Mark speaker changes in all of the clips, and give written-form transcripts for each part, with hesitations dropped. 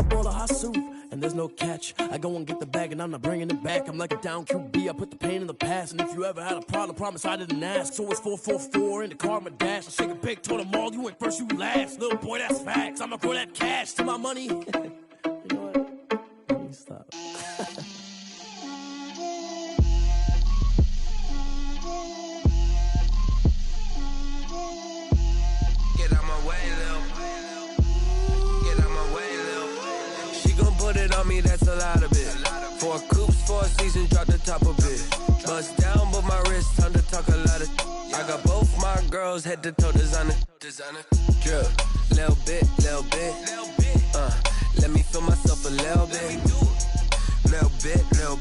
Speaker 1: bowl of hot soup, and there's no catch. I go and get the bag and I'm not bringing it back. I'm like a down QB, I put the pain in the past. And if you ever had a problem, promise I didn't ask. So it's 444 in the car, my dash. I shake a big, told them all, you ain't first, you last. Little boy, that's facts. I'ma grow that cash to my money. You know what? Let me stop.
Speaker 2: Get out my way, Lil. Get out my way, Lil. She gon' put it on me, that's a lot of it. 4 coops, 4 seasons, drop the top a bit. Bust down, but my wrist, time to talk a lot of. I got both my girls, head to toe designer. Drip, little bit, little bit. Let me feel myself a little bit. Little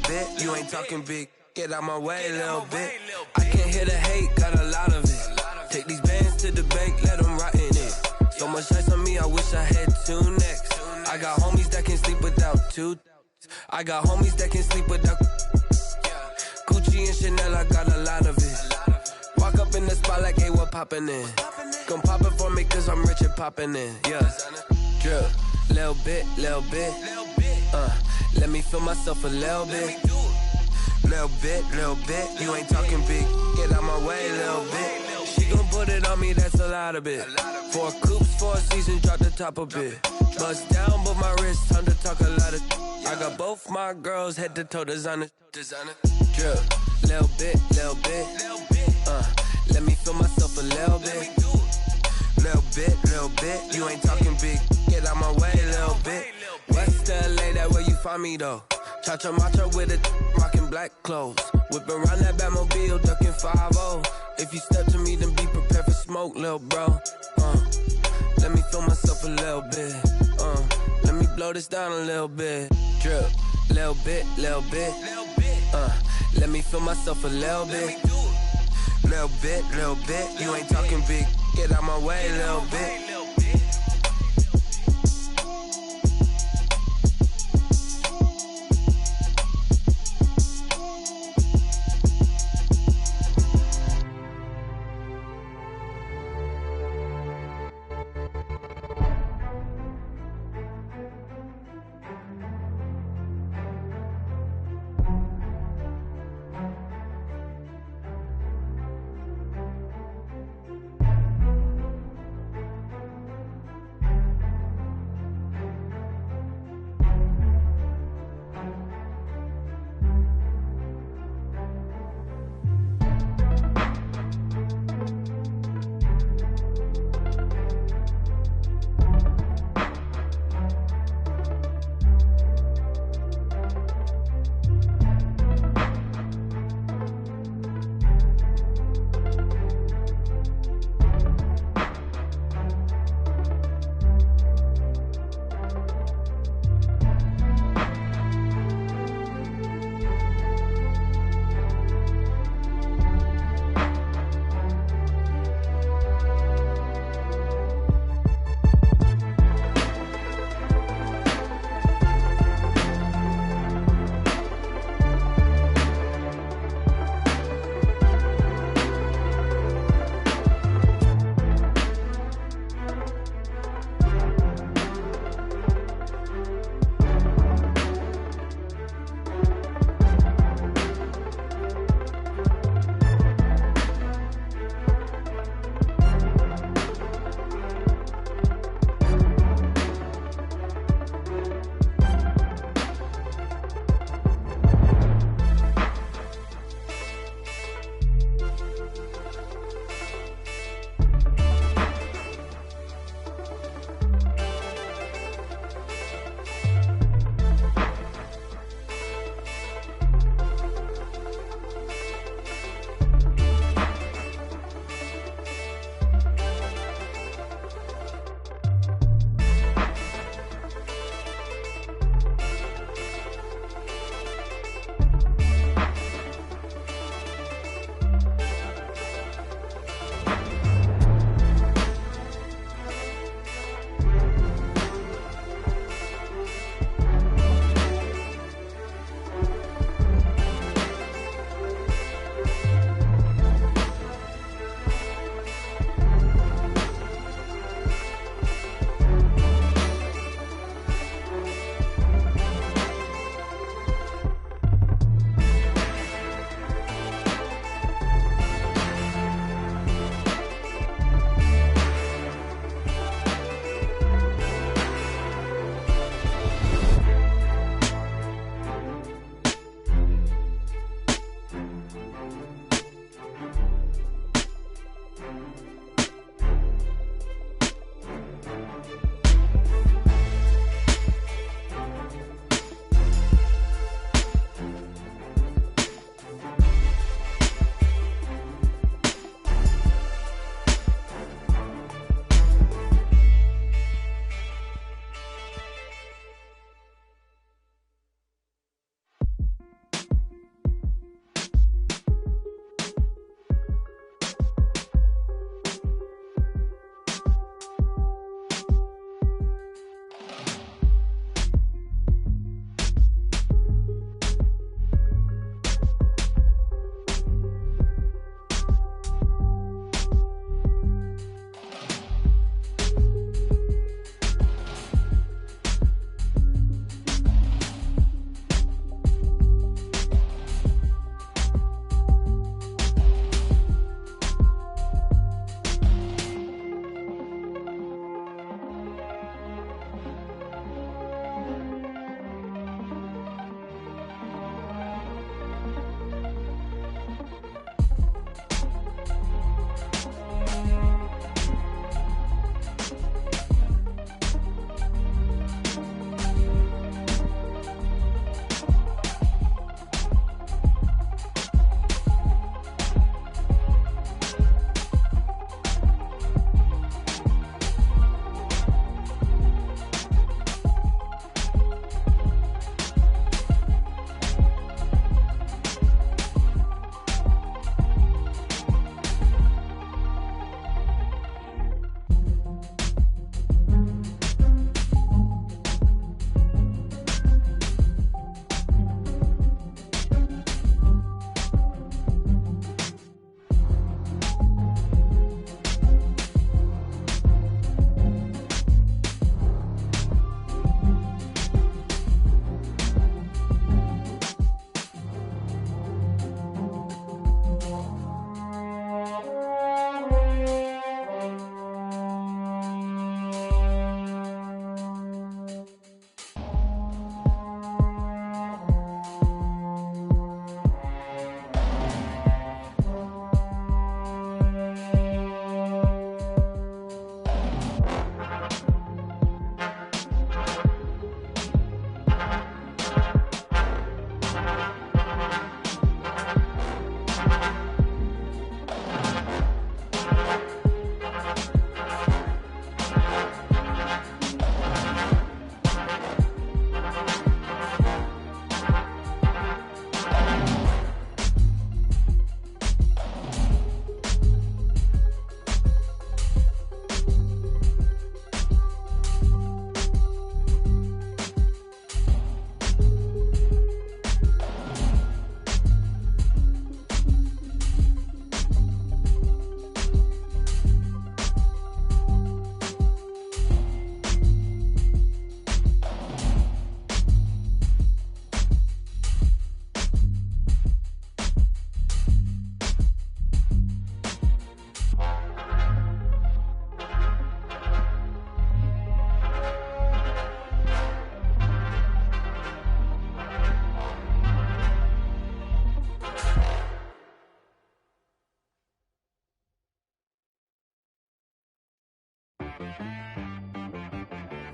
Speaker 2: bit. You ain't talking big. Get out my way, little bit. I can't hear the hate, got a lot of it. Take these bands to the bank, let them rot in it. So much ice on me, I wish I had 2 necks. I got homies that can sleep without 2. I got homies that can sleep without. Gucci and Chanel, I got a lot of it. Walk up in the spot like, hey, what poppin' in? Gon' pop it for me cause I'm rich and poppin' in. Yeah, drip, little bit. Let me feel myself a little bit. Little bit. You ain't talking big. Get out my way, little bit. She gon' put it on me, that's a lot of it. 4 coops, 4 seasons, drop the top a bit. Bust down, but my wrist, time to talk a lot of. I got both my girls, head to toe designer. Drip, little bit. Let me feel myself a little bit. Little bit. You ain't talking big. Get out my way, little bit. West LA, that where you find me though. Cha-cha matcha with it, rockin' black clothes. Whip around that Batmobile, ducking 5-0. If you step to me, then be prepared for smoke, lil' bro. Let me feel myself a little bit. Let me blow this down a little bit. Drip, little bit. Let me feel myself a little bit. Little bit. You ain't talking big. Get out my way, little bit.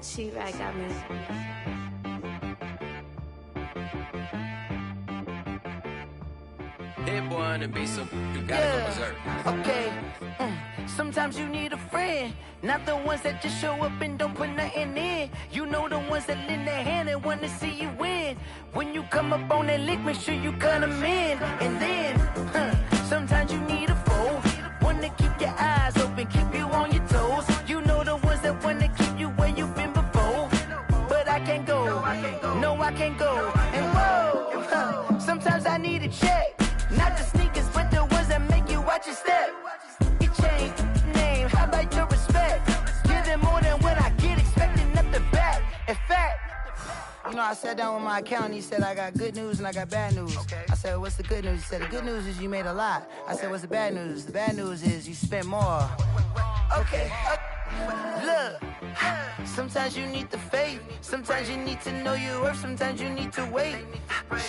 Speaker 3: She-Rag got me.
Speaker 2: Hit boy on the beat, so you gotta go berserk.
Speaker 4: Okay. Sometimes you need a friend, not the ones that just show up and don't put nothing in. You know the ones that lend their hand and wanna see you win. When you come up on that lick, make sure you cut them in. And then, sometimes you need a foe, one to keep your eyes open, keep you on your toes. You know the ones that wanna keep you where you've been before. But I can't go, no I can't go. And whoa, sometimes I need a check, not the sneakers, but the ones that make you watch your step. Change name, how about your respect? Give them more than what I get, expecting nothing back. In fact, you know, I sat down with my accountant, he said, I got good news and I got bad news. Okay. I said, what's the good news? He said, the good news is you made a lot. I said, what's the bad news? The bad news is you spent more. Okay. Look, sometimes you need the faith, sometimes you need to know your worth, sometimes you need to wait.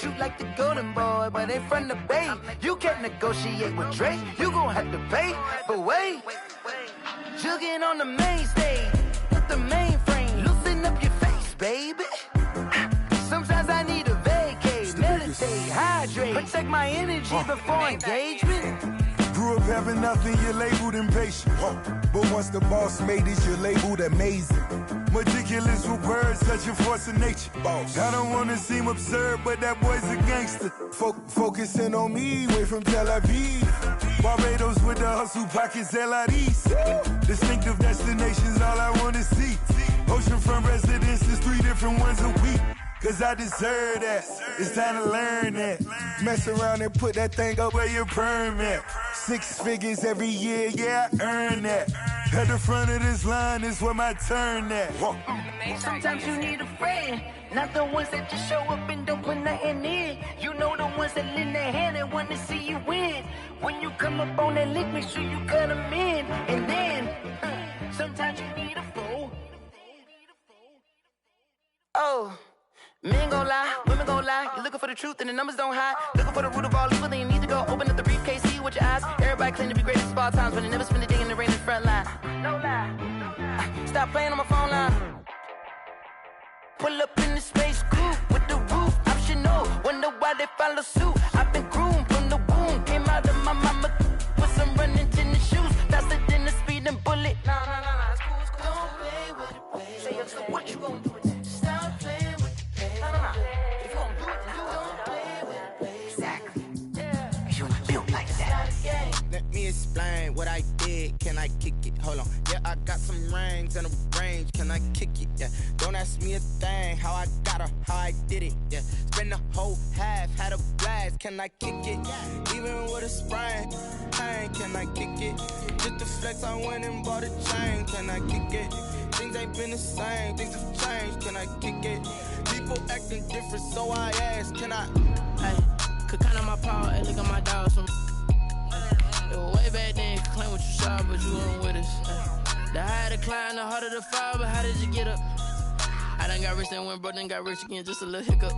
Speaker 4: Shoot like the golden boy, but ain't from the bay. You can't negotiate with Drake, you gon' have to pay. But wait, jugging on the main stage with the mainframe, loosen up your face, baby. Sometimes I need a vacate, meditate, hydrate, protect my energy before engagement.
Speaker 5: Grew up having nothing, you're labeled impatient. But once the boss made it, you're labeled amazing. Meticulous with words, such a force of nature. I don't wanna seem absurd, but that boy's a gangster. Focusing on me, way from Tel Aviv. Barbados with the hustle pockets, LIDs. Distinctive destinations, all I wanna see. Oceanfront residences, 3 different ones a week. Cause I deserve that, it's time to learn that. Mess around and put that thing up where your permit. 6 figures every year, yeah, I earn that. At the front of this line is where my turn at.
Speaker 4: Sometimes you need a friend, not the ones that just show up and don't put nothing in. You know the ones that lend their hand and want to see you win. When you come up on that lick, make sure you cut them in. And then, sometimes you need a foe. Oh. Men gon' lie, women gon' lie. You're looking for the truth and the numbers don't hide. Looking for the root of all evil, then you need to go open up the briefcase, see with your eyes. Everybody claim to be great at all times, but they never spend a day in the rain in the front line. No lie. Stop playing on my phone line. Pull up in the space coupe with the roof optional. Wonder why they follow suit. I've been groomed from the womb. Came out of my mama with some running tennis shoes. Faster than the speeding bullet. Nah, it's cool, it's cool. Don't play with it, play. Say up, so what you gon' do? Stop playing with it. If you gon' do it, then don't play with it, play. Exactly. Yeah. You built like that.
Speaker 6: Let me explain what I did. Can I kick it? Hold on. Yeah, I got some rings and a range. Can I kick it? Yeah. Don't ask me a thing. How I got her, how I did it. Yeah. Spend the whole half, had a blast. Can I kick it? Even with a sprain. Hey, can I kick it? Just the flex, I went and bought a chain. Can I kick it? Things ain't been the same, things have changed, can I kick it? People acting different, so I ask, can I?
Speaker 1: Hey, could count on my power, hey, look at my dog. Some way back then, could claim what you saw, but you weren't with us. The higher the climb, the harder the fall, but how did you get up? I done got rich and went broke, then got rich again, just a little hiccup.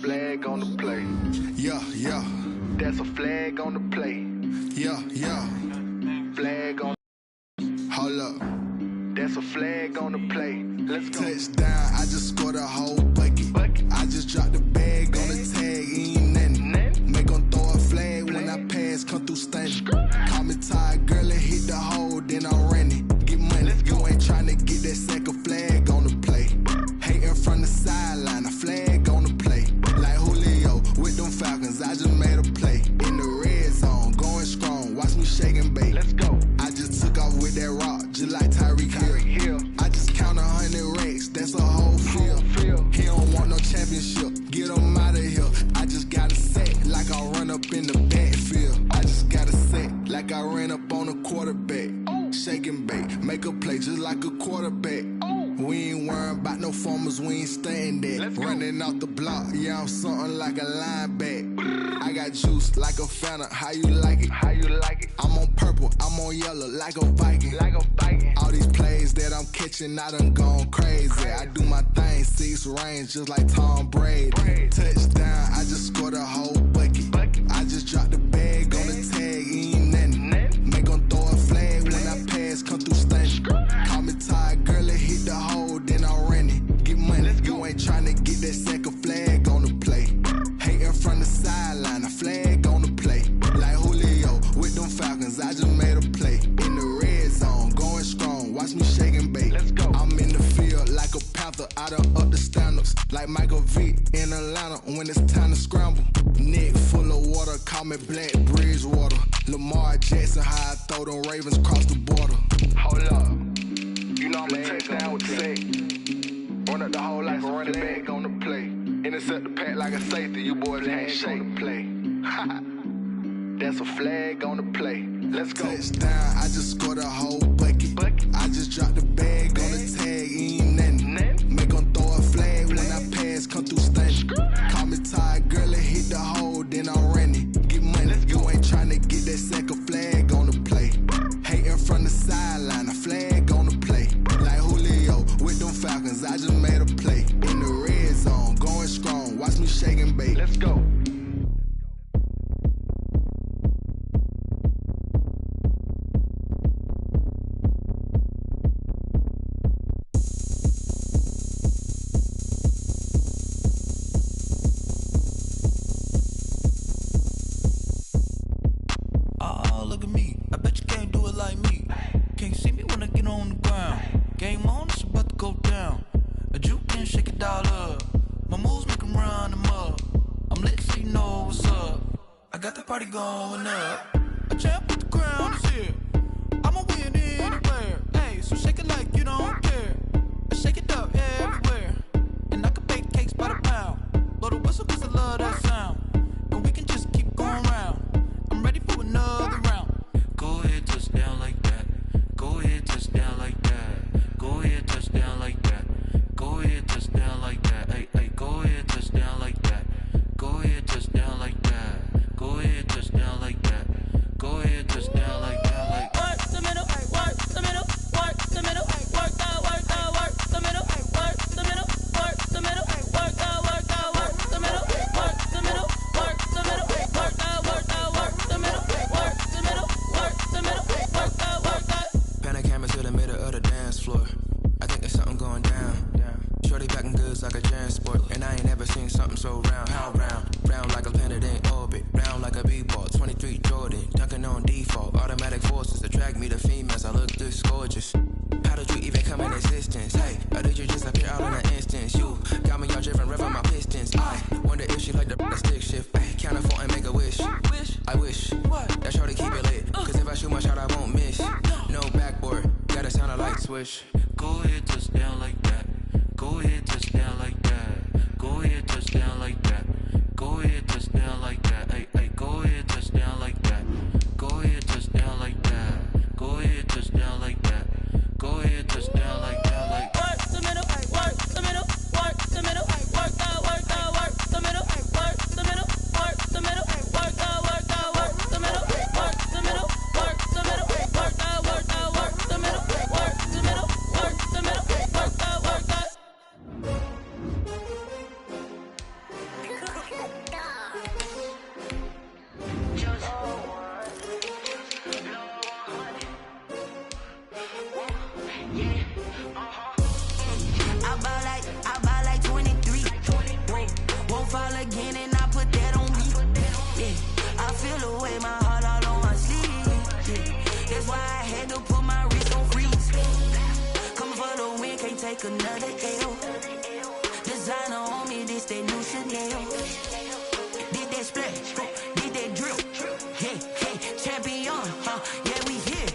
Speaker 3: Flag on the play. Yeah, yeah. That's a flag on the play. Yeah, yeah. Flag on. Hold up. That's a flag on the play. Let's go. Touchdown. I just scored a whole bucket. I just dropped the bag on the tag. Ain't nothing. Make 'em throw a flag when I pass. Come through stunning. Call me tired, girl, and hit the hole. Then I'm running. Get money. You ain't tryna get that second flag on the play. Hating from the sideline. A flag on the play. Like Julio with them Falcons, I just made a play. In the red zone, going strong, watch me shake and bake. Let's go. I just took off with that rock, just like Tyreek Hill. I just count 100 racks, that's a whole field. He don't want no championship, get him out of here. I just got a set, like I run up in the backfield. I just got a set, like I ran up on a quarterback. Shake and bake, make a play just like a quarterback. We ain't worrying about no formers, we ain't staying there. Running off the block, yeah, I'm something like a lineback. I got juice like a Fanta, how you like it? How you like it? I'm on purple, I'm on yellow, like a Viking. Like a Viking. All these plays that I'm catching, I done gone crazy. I do my thing, 6 range, just like Tom Brady. Touchdown, I just scored a whole bucket. I just dropped the bag on the tag, ain't nothing. Make 'em throw a flag when I pass, come through stunning. Call me tired, girl, and hit the hole, then I'm running. Get money, you ain't tryna get that second flag on the play. Hating from the sideline, a flag on the play. Like Julio with them Falcons, I just made a play. In the red zone, going strong, watch me shake and bake. Let's go. I'm in the field like a Panther, I done up the standards. Like Michael Vick in Atlanta when it's time to scramble. Neck full of water, call me Black Bridgewater. Lamar Jackson, how I throw them Ravens cross the border. Hold up. You know I'm a touchdown with the sack. Run up the hole like a running back on the play. Intercept the pack like a safety, you boys can't shake the play. That's a flag on the play. Let's go. Touchdown, I just scored a whole bucket. I just dropped the bag on the tag, ain't nothing. Make 'em throw a flag when I pass, come through stunning. Call me tired, girl, and hit the hole, then I'm running. Get money, you ain't tryna get that second flag on the play. Hating from the sideline, a flag on the play. Like Julio with them Falcons, I just made a play. In the red zone, going strong, watch me shake and bake. Let's go.
Speaker 7: Oh, look at me. I bet you can't do it like me. Can't see me when I get on the ground. Game on, it's about to go down. A juke and shake it all up. My moves make 'em run them up. I'm lit so you know what's up. I got the party going up. A champ with the crown is here. I'ma win anywhere. Hey, so shake it like you don't care. I shake it up everywhere. And I can bake cakes by the pound. Blow the whistle 'cause I love that sound. And we can just keep going round. I'm ready for another round. Go ahead, touch down like that. Go ahead, touch down like that. Go ahead, touch down like that. Go ahead, touch down like that. Hey, hey, go ahead, touch down like that. Go ahead, touch down like that. Go ahead, touch down like that. Go ahead, touch down like that. Like work the middle, work the middle, work the middle, work that, work that, work the middle, work the middle, work the middle, work that, work that, work the middle, work the middle, work the middle, work that, work that, work the middle, work the middle, work the middle, work that, work that.
Speaker 8: Pan camera to the middle of the dance floor. I think there's something going down. Shorty packing goods like a transport, and I ain't never seen something so round. How round? Round like a planet in orbit, round like a b-ball. 23 Jordan, dunking on default. Automatic forces attract me to females. I look this gorgeous. How did you even come in existence? Hey, or did you just appear out in an instance? You got me all driven, revving my pistons. I wonder if she like the stick shift. Ay, count a four and make a wish. I wish that shorty keep it lit. 'Cause if I shoot my shot, I won't miss. No backboard, gotta sound a light switch.
Speaker 7: Go ahead, touch down like that. Go ahead, touch down like that. Go ahead, touch down like that. Go ahead, touch down like that. Hey, hey, go ahead, touch down like that. Go ahead, touch down like that. Go ahead, touch down like that. Go ahead, touch down like that. Like work the
Speaker 9: take another L. Designer on me, this that new Chanel. Did that splash, did that drill. Yeah, champion, yeah, we here.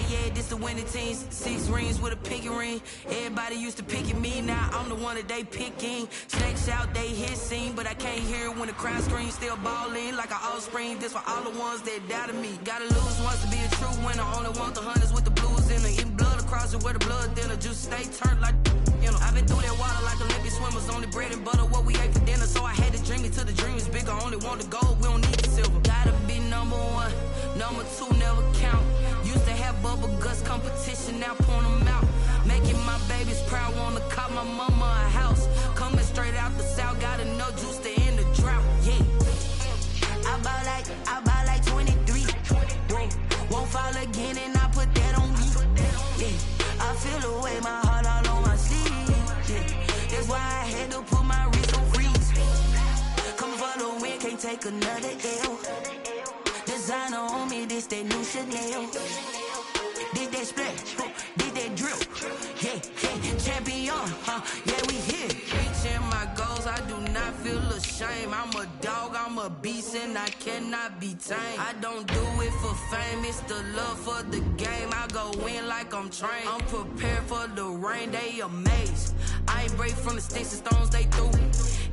Speaker 9: Yeah, this the winning teams. 6 rings with a pinky ring. Everybody used to picking me, now I'm the one that they picking. Snakes out, they hit scene, but I can't hear it when the crowd screams. Still balling like an offspring. This for all the ones that doubted me. Gotta lose once to be a true winner. Only want the hunters with the blues in it. In blood across it where the blood thinner. Just stay turned like, you know. I've been through that water like Olympic swimmers. Only bread and butter, what we ate for dinner. So I had to dream it till the dream is bigger. Only want the gold, we don't need the silver. Gotta be number 1, number 2 never count. Used to have bubble guts competition, now point them out. Making my babies proud, wanna cop my mama a house. Coming straight out the south, got enough juice to end the drought. Yeah, I buy like 23. Whoa, won't fall again, and I put that on me. Yeah, I feel the way, my heart all on my sleeve. Yeah, that's why I had to put my wrist on freeze. Coming for the win, can't take another L. Designer on me, this that new Chanel. Did that splash, did that drill. Yeah, champion, yeah, we here. Reaching my goals, I do not feel ashamed. I'm a dog, I'm a beast, and I cannot be tamed. I don't do it for fame, it's the love for the game. I go in like I'm trained. I'm prepared for the rain, they amazed. I ain't break from the sticks and stones they threw.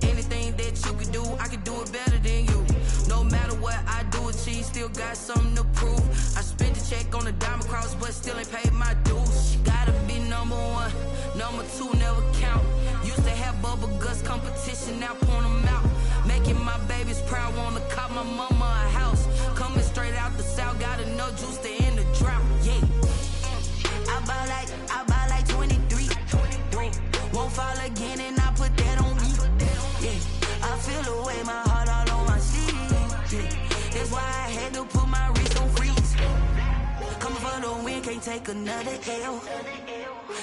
Speaker 9: Anything that you can do, I can do it better than you. No matter what I do, achieve, still got something to prove. I spent the check on the diamond cross, but still ain't paid my dues. Gotta be number 1, number 2 never count. Used to have bubble guts competition, now point them out. Making my babies proud, wanna cop my mama a house. Coming straight out the south, got enough juice to end the drought. Yeah, I buy like 23. Whoa, won't fall again, and I put that on me. Yeah, I feel the way, my heart all on my sleeve. Yeah, that's why I had to put my wrist on freeze. Coming for the win, can't take another L.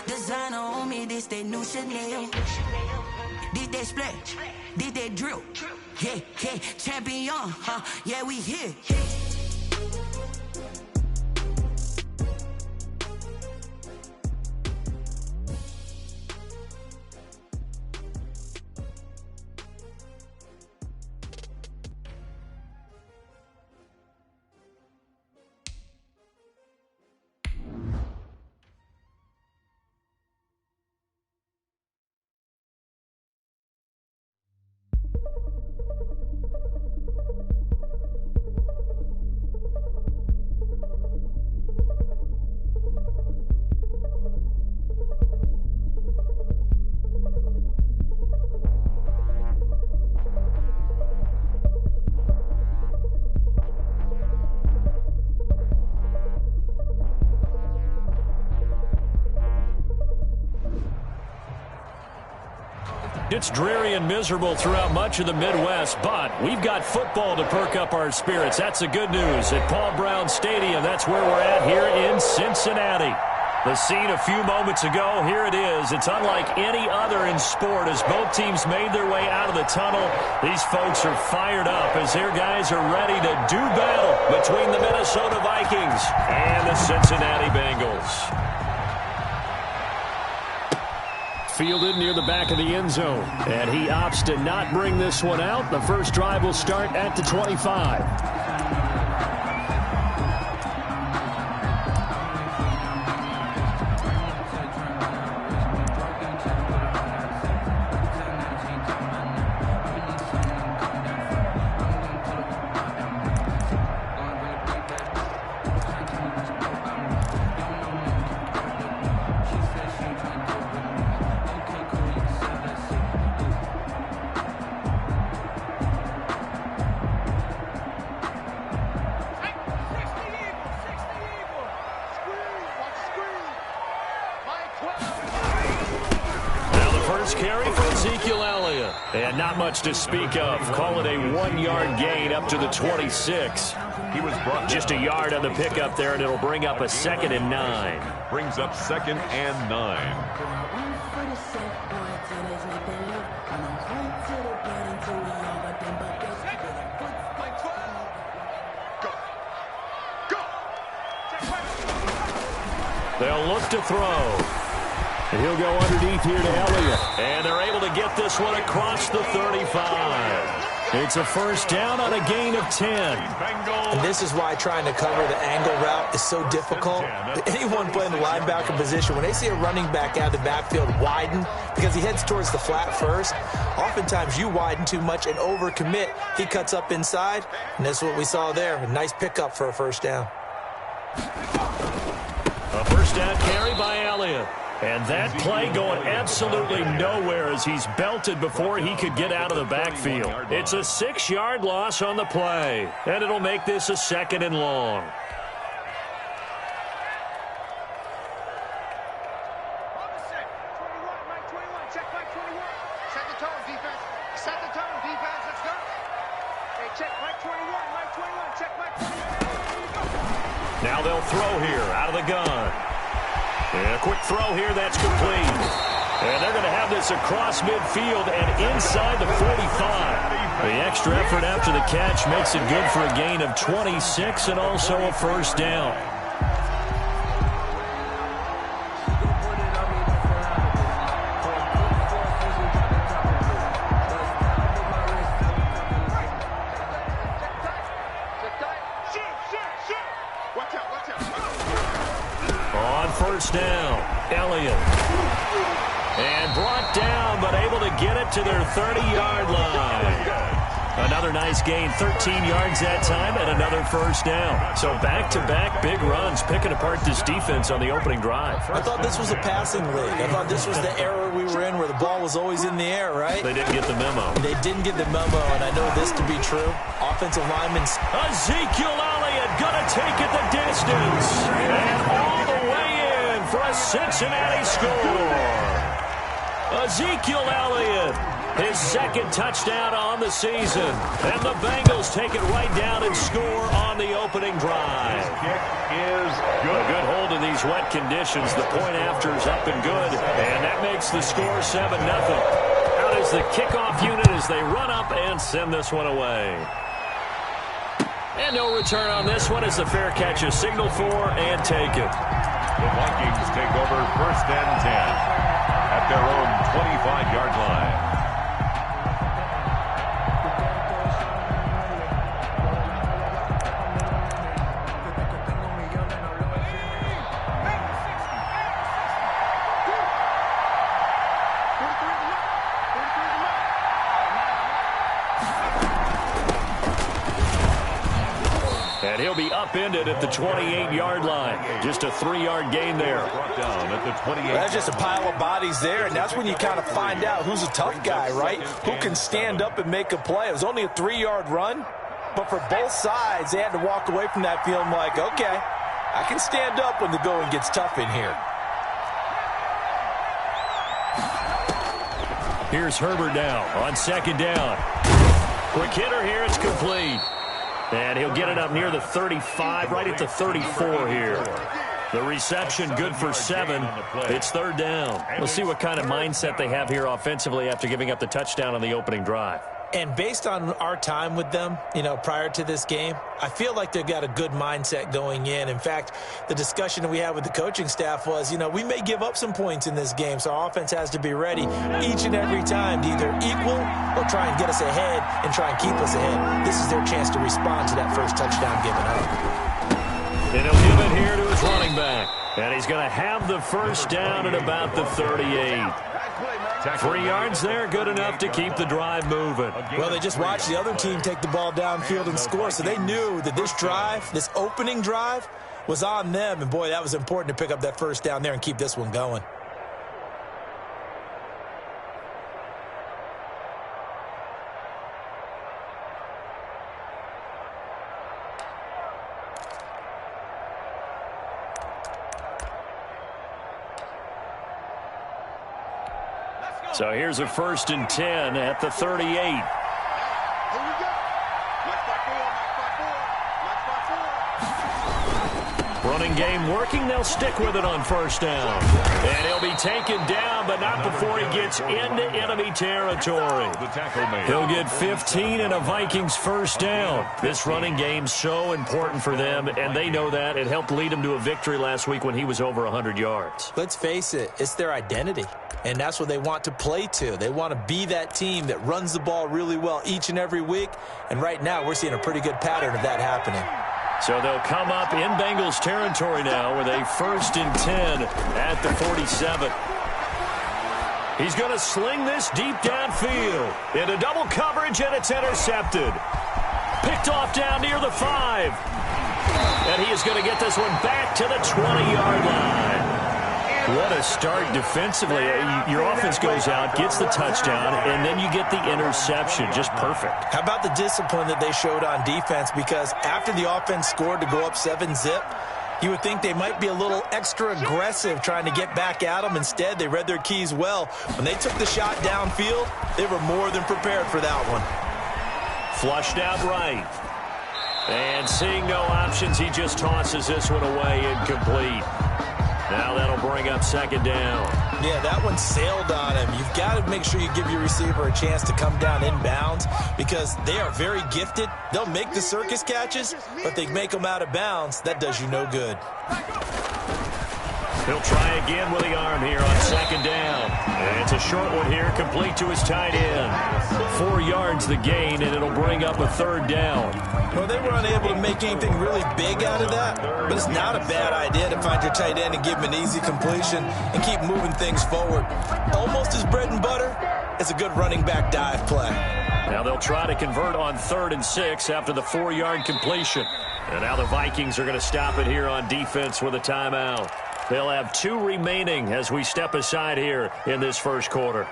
Speaker 9: Designer on me, this that new Chanel. Did that splash, did that drill. Yeah, champion, yeah, we here.
Speaker 10: It's dreary and miserable throughout much of the Midwest, but we've got football to perk up our spirits. That's the good news at Paul Brown Stadium. That's where we're at here in Cincinnati. The scene a few moments ago, here it is. It's unlike any other in sport as both teams made their way out of the tunnel. These folks are fired up as their guys are ready to do battle between the Minnesota Vikings and the Cincinnati Bengals. Fielded near the back of the end zone. And he opts to not bring this one out. The first drive will start at the 25. Carry for Ezekiel Elliott. And not much to speak of. Call it a 1-yard gain up to the 26.
Speaker 11: He was brought
Speaker 10: just a yard on the pickup there, and it'll bring up a 2nd and 9.
Speaker 11: Brings up 2nd and 9.
Speaker 10: They'll look to throw. And he'll go underneath here to Elliott. And they're able to get this one across the 35. It's a first down on a gain of 10.
Speaker 12: And this is why trying to cover the angle route is so difficult. Anyone playing the linebacker position, when they see a running back out of the backfield widen, because he heads towards the flat first, oftentimes you widen too much and overcommit. He cuts up inside, and that's what we saw there. A nice pickup for a first down.
Speaker 10: A first down carry by Elliott. And that play going absolutely nowhere as he's belted before he could get out of the backfield. It's a 6-yard loss on the play, and it'll make this a 2nd and long. Now they'll throw here out of the gun. And a quick throw here, that's complete. And they're going to have this across midfield and inside the 45. The extra effort after the catch makes it good for a gain of 26 and also a first down. First down, Elliott. And brought down, but able to get it to their 30-yard line. Another nice gain, 13 yards that time, and another first down. So back-to-back big runs, picking apart this defense on the opening drive.
Speaker 12: I thought this was a passing league. I thought this was the era we were in where the ball was always in the air, right?
Speaker 10: They didn't get the memo.
Speaker 12: They didn't get the memo, and I know this to be true. Offensive linemen.
Speaker 10: Ezekiel Elliott gonna take it the distance. And all the way in for a Cincinnati score. Ezekiel Elliott, his 2nd touchdown on the season. And the Bengals take it right down and score on the opening drive.
Speaker 11: Kick is good.
Speaker 10: A good hold in these wet conditions. The point after is up and good. And that makes the score 7-0. Out is the kickoff unit as they run up and send this one away. And no return on this one as the fair catch is signaled for and taken.
Speaker 11: The Vikings take over 1st and 10 at their own 25-yard line.
Speaker 10: And he'll be upended at the 28-yard line. Just a 3-yard gain there.
Speaker 11: Brought down at the 28.
Speaker 12: That's just a pile of bodies there, and that's when you kind of find out who's a tough guy, right? Who can stand up and make a play. It was only a 3-yard run, but for both sides, they had to walk away from that feeling like, okay, I can stand up when the going gets tough in here.
Speaker 10: Here's Herbert down on 2nd down. Quick hitter here, it's complete. And he'll get it up near the 35, right at the 34 here. The reception good for 7. It's 3rd down. We'll see what kind of mindset they have here offensively after giving up the touchdown on the opening drive.
Speaker 12: And based on our time with them, prior to this game, I feel like they've got a good mindset going in. In fact, the discussion that we had with the coaching staff was, we may give up some points in this game, so our offense has to be ready each and every time to either equal or try and get us ahead and try and keep us ahead. This is their chance to respond to that first touchdown given up.
Speaker 10: And he'll give it here to his running back. And he's going to have the first down at about the 38. 3 yards there, good enough to keep the drive moving.
Speaker 12: Well, they just watched the other team take the ball downfield and score, so they knew that this drive, this opening drive, was on them. And, boy, that was important to pick up that first down there and keep this one going.
Speaker 10: So here's a 1st and 10 at the 38. Running game working. They'll stick with it on first down. And he'll be taken down, but not before he gets into enemy territory. He'll get 15 and a Vikings first down. This running game's so important for them, and they know that. It helped lead them to a victory last week when he was over 100 yards.
Speaker 12: Let's face it, it's their identity. And that's what they want to play to. They want to be that team that runs the ball really well each and every week. And right now, we're seeing a pretty good pattern of that happening.
Speaker 10: So they'll come up in Bengals territory now with a 1st and 10 at the 47. He's going to sling this deep downfield into double coverage, and it's intercepted. Picked off down near the 5. And he is going to get this one back to the 20-yard line. What a start defensively. Your offense goes out, gets the touchdown, and then you get the interception. Just perfect.
Speaker 12: How about the discipline that they showed on defense? Because after the offense scored to go up 7-zip, you would think they might be a little extra aggressive trying to get back at them. Instead, they read their keys well. When they took the shot downfield, they were more than prepared for that one.
Speaker 10: Flushed out right. And seeing no options, he just tosses this one away incomplete. Now that'll bring up 2nd down.
Speaker 12: Yeah, that one sailed on him. You've got to make sure you give your receiver a chance to come down inbounds because they are very gifted. They'll make the circus catches, but they make them out of bounds. That does you no good.
Speaker 10: He'll try again with the arm here on 2nd down. And it's a short one here, complete to his tight end. 4 yards the gain, and it'll bring up a 3rd down.
Speaker 12: Well, they were unable to make anything really big out of that, but it's not a bad idea to find your tight end and give him an easy completion and keep moving things forward. Almost his bread and butter. It's a good running back dive play.
Speaker 10: Now they'll try to convert on 3rd and 6 after the 4-yard completion. And now the Vikings are going to stop it here on defense with a timeout. They'll have 2 remaining as we step aside here in this first quarter.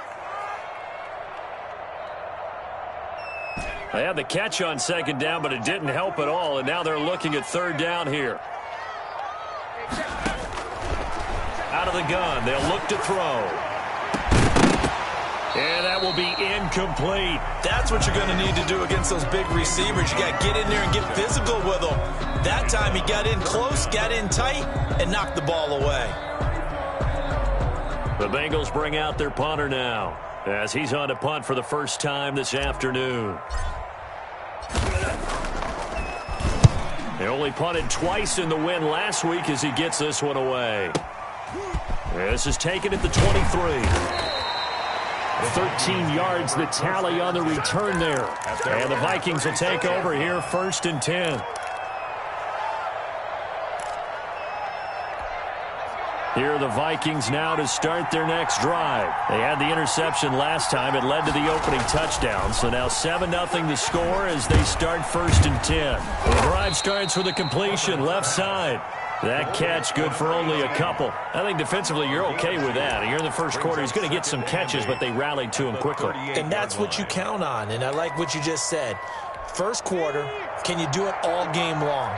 Speaker 10: They had the catch on 2nd down, but it didn't help at all, and now they're looking at 3rd down here. Out of the gun, they'll look to throw. And that will be incomplete.
Speaker 12: That's what you're going to need to do against those big receivers. You got to get in there and get physical with them. That time he got in close, got in tight, and knocked the ball away.
Speaker 10: The Bengals bring out their punter now as he's on to punt for the first time this afternoon. They only punted twice in the win last week as he gets this one away. This is taken at the 23. 13 yards the tally on the return there. And the Vikings will take over here 1st and 10. Here are the Vikings now to start their next drive. They had the interception last time. It led to the opening touchdown. So now 7-0 the score as they start 1st and 10. The drive starts with a completion left side. That catch good for only a couple. I think defensively you're okay with that. You're in the first quarter. He's going to get some catches, but they rallied to him quickly.
Speaker 12: And that's what you count on, and I like what you just said. First quarter, can you do it all game long?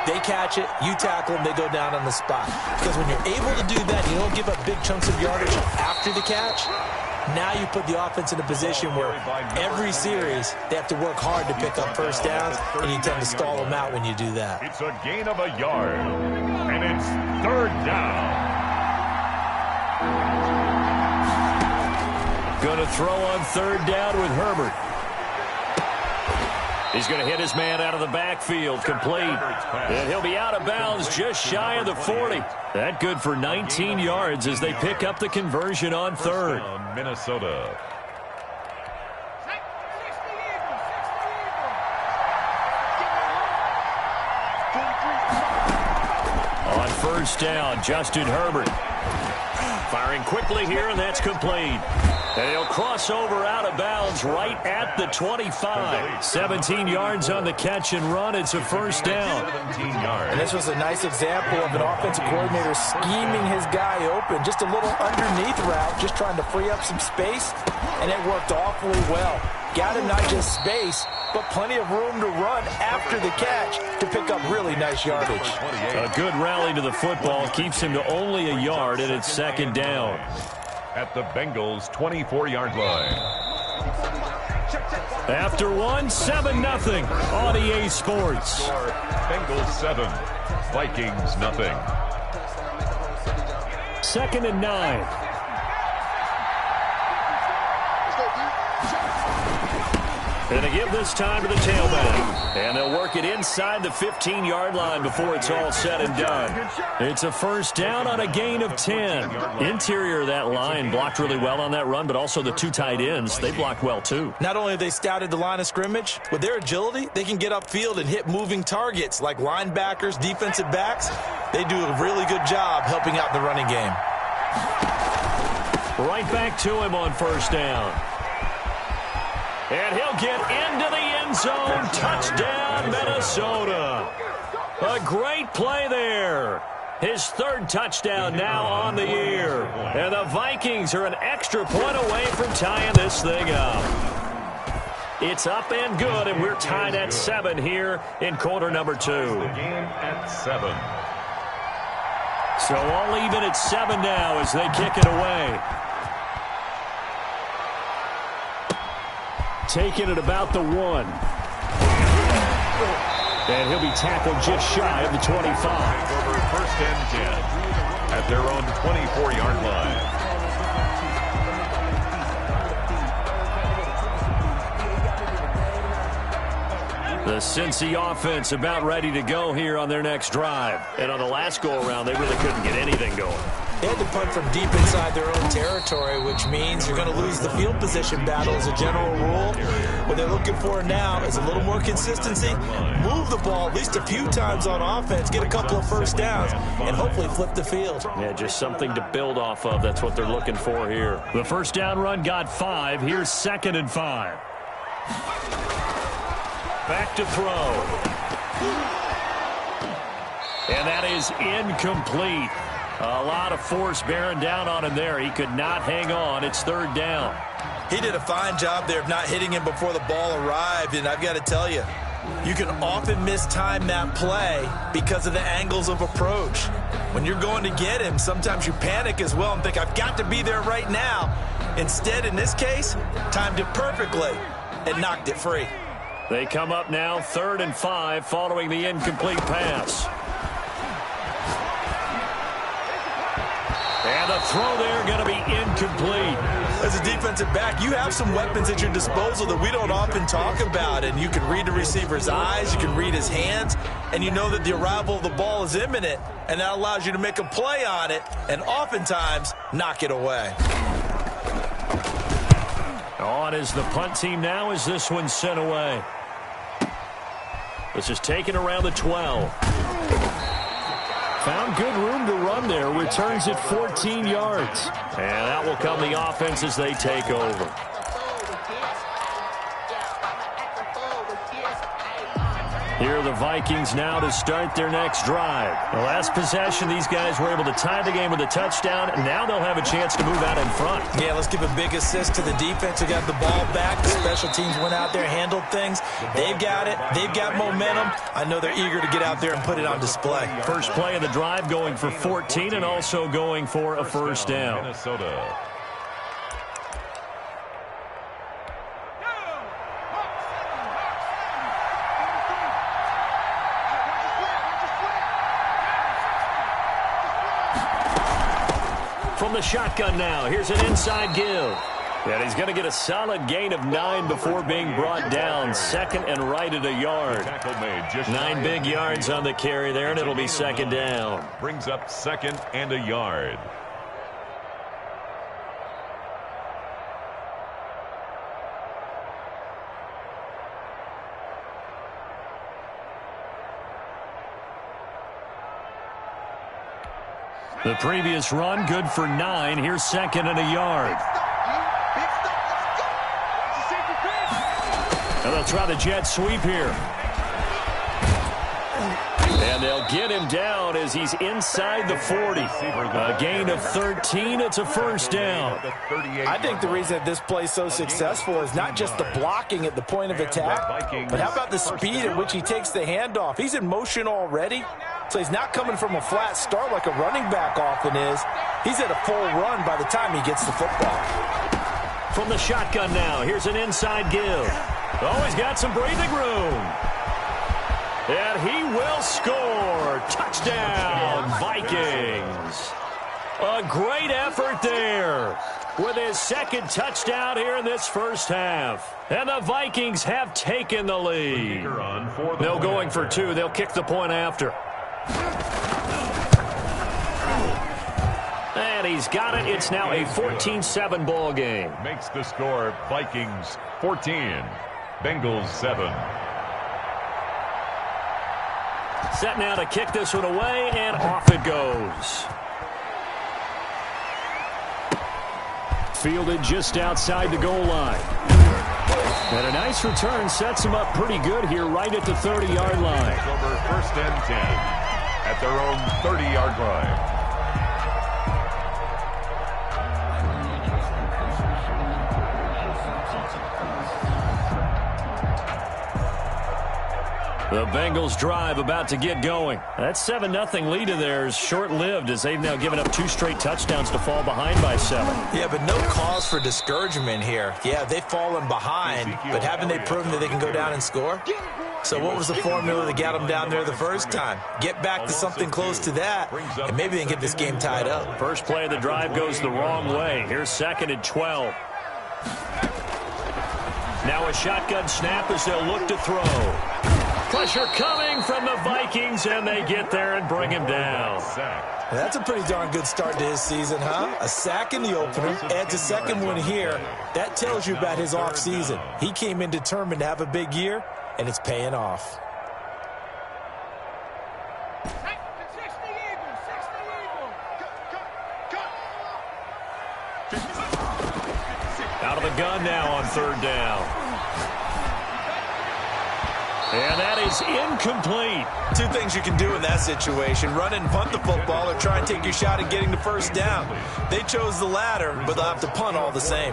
Speaker 12: They catch it, you tackle them, they go down on the spot. Because when you're able to do that, you don't give up big chunks of yardage after the catch. Now you put the offense in a position where every series they have to work hard to pick up first downs, and you tend to stall them out when you do that.
Speaker 11: It's a gain of a yard, and it's 3rd down.
Speaker 10: Going to throw on 3rd down with Herbert. He's going to hit his man out of the backfield, complete. And he'll be out of bounds just shy of the 40. That good for 19 yards as they pick up the conversion on 3rd.
Speaker 11: Minnesota.
Speaker 10: On 1st down, Justin Herbert. Firing quickly here, and that's complete. And he'll cross over out of bounds right at the 25. 17 yards on the catch and run. It's a 1st down.
Speaker 12: And this was a nice example of an offensive coordinator scheming his guy open. Just a little underneath route, just trying to free up some space, and it worked awfully well. Got him not just space, but plenty of room to run after the catch to pick up really nice yardage.
Speaker 10: A good rally to the football keeps him to only a yard, and it's 2nd down.
Speaker 11: At the Bengals' 24-yard line.
Speaker 10: After one, 7-0 on EA Sports.
Speaker 11: Bengals 7, Vikings nothing.
Speaker 10: 2nd and 9. And they give this time to the tailback. And they'll work it inside the 15-yard line before it's all said and done. It's a first down on a gain of 10. Interior of that line blocked really well on that run, but also the 2 tight ends, they blocked well too.
Speaker 12: Not only have they scouted the line of scrimmage, with their agility, they can get upfield and hit moving targets like linebackers, defensive backs. They do a really good job helping out the running game.
Speaker 10: Right back to him on first down. And he'll get into the end zone. Touchdown, Minnesota. A great play there. His 3rd touchdown now on the year. And the Vikings are an extra point away from tying this thing up. It's up and good, and we're tied at 7 here in quarter number 2.
Speaker 11: The game at 7.
Speaker 10: So all even at 7 now as they kick it away. Taking it about the 1. And he'll be tackled just shy of the 25.
Speaker 11: Over 1st and 10 at their own 24-yard line.
Speaker 10: The Cincy offense about ready to go here on their next drive. And on the last go-around, they really couldn't get anything going.
Speaker 12: They had to punt from deep inside their own territory, which means you're going to lose the field position battle as a general rule. What they're looking for now is a little more consistency, move the ball at least a few times on offense, get a couple of first downs, and hopefully flip the field.
Speaker 10: Yeah, just something to build off of. That's what they're looking for here. The first down run got 5. Here's 2nd and 5. Back to throw. And that is incomplete. A lot of force bearing down on him there. He could not hang on. It's 3rd down.
Speaker 12: He did a fine job there of not hitting him before the ball arrived, and I've got to tell you, you can often mistime that play because of the angles of approach. When you're going to get him, sometimes you panic as well and think, I've got to be there right now. Instead, in this case, timed it perfectly and knocked it free.
Speaker 10: They come up now 3rd and 5 following the incomplete pass. And the throw there going to be incomplete.
Speaker 12: As a defensive back, you have some weapons at your disposal that we don't often talk about. And you can read the receiver's eyes, you can read his hands, and you know that the arrival of the ball is imminent. And that allows you to make a play on it and oftentimes knock it away.
Speaker 10: On is the punt team now as this one's sent away. This is taken around the 12. Found good room to run there. Returns it 14 yards. And out will come the offense as they take over. Here are the Vikings now to start their next drive. The last possession, these guys were able to tie the game with a touchdown, and now they'll have a chance to move out in front.
Speaker 12: Yeah, let's give a big assist to the defense who got the ball back. The special teams went out there, handled things. They've got it. They've got momentum. I know they're eager to get out there and put it on display.
Speaker 10: First play of the drive going for 14 and also going for a first down.
Speaker 11: Minnesota.
Speaker 10: From the shotgun now, here's an inside give. And he's going to get a solid gain of 9 before being brought down. 2nd and right at a yard. 9 big yards on the carry there, and it'll be 2nd down.
Speaker 11: Brings up 2nd and a yard.
Speaker 10: The previous run, good for 9. Here's 2nd and a yard. And they'll try the jet sweep here. And they'll get him down as he's inside the 40. A gain of 13. It's a first down.
Speaker 12: I think the reason that this play is so successful is not just the blocking at the point of attack, but how about the speed at which he takes the handoff? He's in motion already. So he's not coming from a flat start like a running back often is. He's at a full run by the time he gets the football.
Speaker 10: From the shotgun now, here's an inside give. Oh, he's got some breathing room. And he will score. Touchdown, Vikings. A great effort there with his second touchdown here in this first half. And the Vikings have taken the lead. They're going for two. They'll kick the point after. And he's got it. It's now a 14-7 ball game.
Speaker 11: Makes the score Vikings 14, Bengals 7.
Speaker 10: Set now to kick this one away, and off it goes. Fielded just outside the goal line. And a nice return sets him up pretty good here right at the 30-yard line.
Speaker 11: Over 1st and 10 at their own 30-yard line.
Speaker 10: The Bengals drive about to get going. That 7-0 lead of theirs short-lived as they've now given up 2 straight touchdowns to fall behind by 7.
Speaker 12: Yeah, but no cause for discouragement here. Yeah, they've fallen behind, but haven't they proven that they can go down and score? So what was the formula that got them down there the first time? Get back to something close to that, and maybe they can get this game tied up.
Speaker 10: First play of the drive goes the wrong way. Here's 2nd and 12. Now a shotgun snap as they'll look to throw. Pressure coming from the Vikings, and they get there and bring him down.
Speaker 12: That's a pretty darn good start to his season, huh? A sack in the opener, adds a second one here. That tells you about his offseason. He came in determined to have a big year, and it's paying off.
Speaker 10: Out of the gun now on 3rd down. And that is incomplete.
Speaker 12: 2 things you can do in that situation. Run and punt the football or try and take your shot at getting the first down. They chose the latter, but they'll have to punt all the same.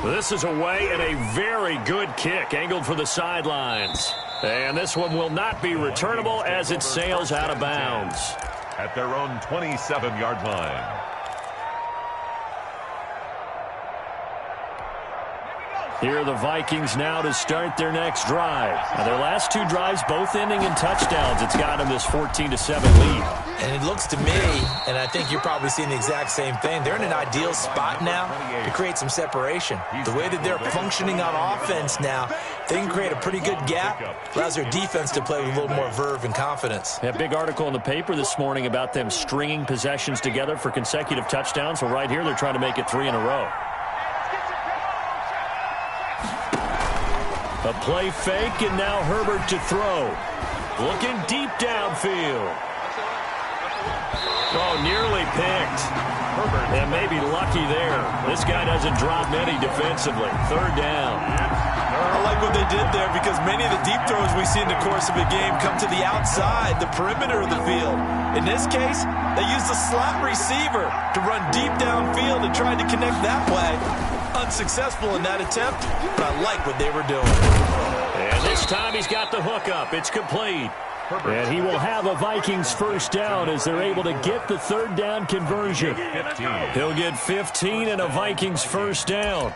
Speaker 10: This is away and a very good kick angled for the sidelines. And this one will not be returnable as it sails out of bounds.
Speaker 11: At their own 27-yard line.
Speaker 10: Here are the Vikings now to start their next drive. Now their last 2 drives both ending in touchdowns. It's got them this 14-7 lead.
Speaker 12: And it looks to me, and I think you're probably seeing the exact same thing, they're in an ideal spot now to create some separation. The way that they're functioning on offense now, they can create a pretty good gap. Allows their defense to play with a little more verve and confidence.
Speaker 10: A big article in the paper this morning about them stringing possessions together for consecutive touchdowns. Well, right here they're trying to make it 3 in a row. A play fake, and now Herbert to throw. Looking deep downfield. Oh, nearly picked. Herbert, and maybe lucky there. This guy doesn't drop many defensively. 3rd down.
Speaker 12: I like what they did there because many of the deep throws we see in the course of a game come to the outside, the perimeter of the field. In this case, they used the slot receiver to run deep downfield and tried to connect that way. Unsuccessful in that attempt, but I like what they were doing.
Speaker 10: And this time he's got the hook up. It's complete. And he will have a Vikings first down as they're able to get the 3rd down conversion. He'll get 15 and a Vikings first down.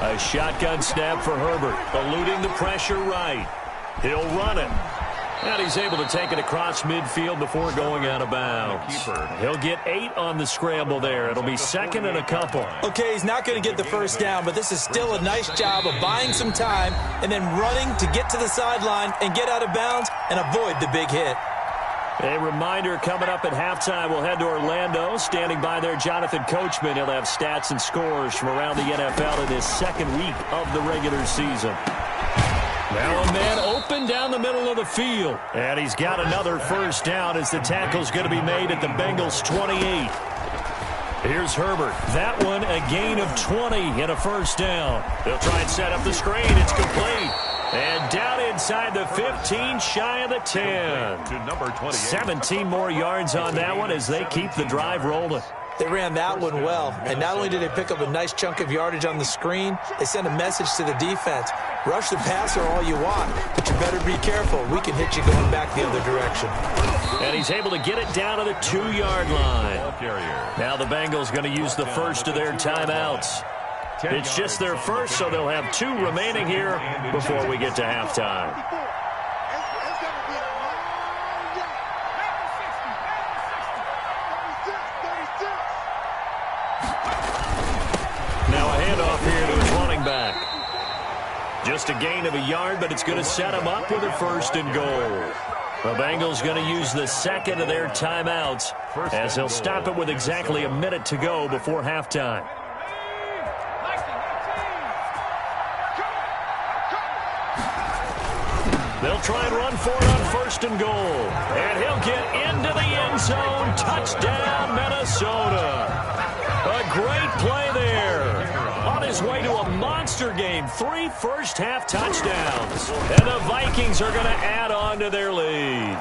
Speaker 10: A shotgun snap for Herbert, eluding the pressure right. He'll run it. And he's able to take it across midfield before going out of bounds. He'll get 8 on the scramble there. It'll be 2nd and a couple.
Speaker 12: Okay, he's not going to get the first down, but this is still a nice job of buying some time and then running to get to the sideline and get out of bounds and avoid the big hit.
Speaker 10: A reminder coming up at halftime, we'll head to Orlando. Standing by there, Jonathan Coachman. He'll have stats and scores from around the NFL in his 2nd week of the regular season. Now a man open down the middle of the field. And he's got another first down as the tackle's going to be made at the Bengals 28. Here's Herbert. That one a gain of 20 and a first down. They'll try and set up the screen. It's complete. And down inside the 15, shy of the 10. 17 more yards on that one as they keep the drive rolling.
Speaker 12: They ran that one well, and not only did they pick up a nice chunk of yardage on the screen, they sent a message to the defense. Rush the passer all you want, but you better be careful. We can hit you going back the other direction.
Speaker 10: And he's able to get it down to the 2-yard line. Now the Bengals going to use the first of their timeouts. It's just their first, so they'll have 2 remaining here before we get to halftime. Now a handoff here to his running back. Just a gain of a yard, but it's going to set him up with a 1st and goal. The Bengals going to use the second of their timeouts as they'll stop it with exactly a minute to go before halftime. They'll try and run for it on 1st and goal. And he'll get into the end zone. Touchdown, Minnesota. A great play there. On his way to a monster game. 3 first-half touchdowns. And the Vikings are going to add on to their lead.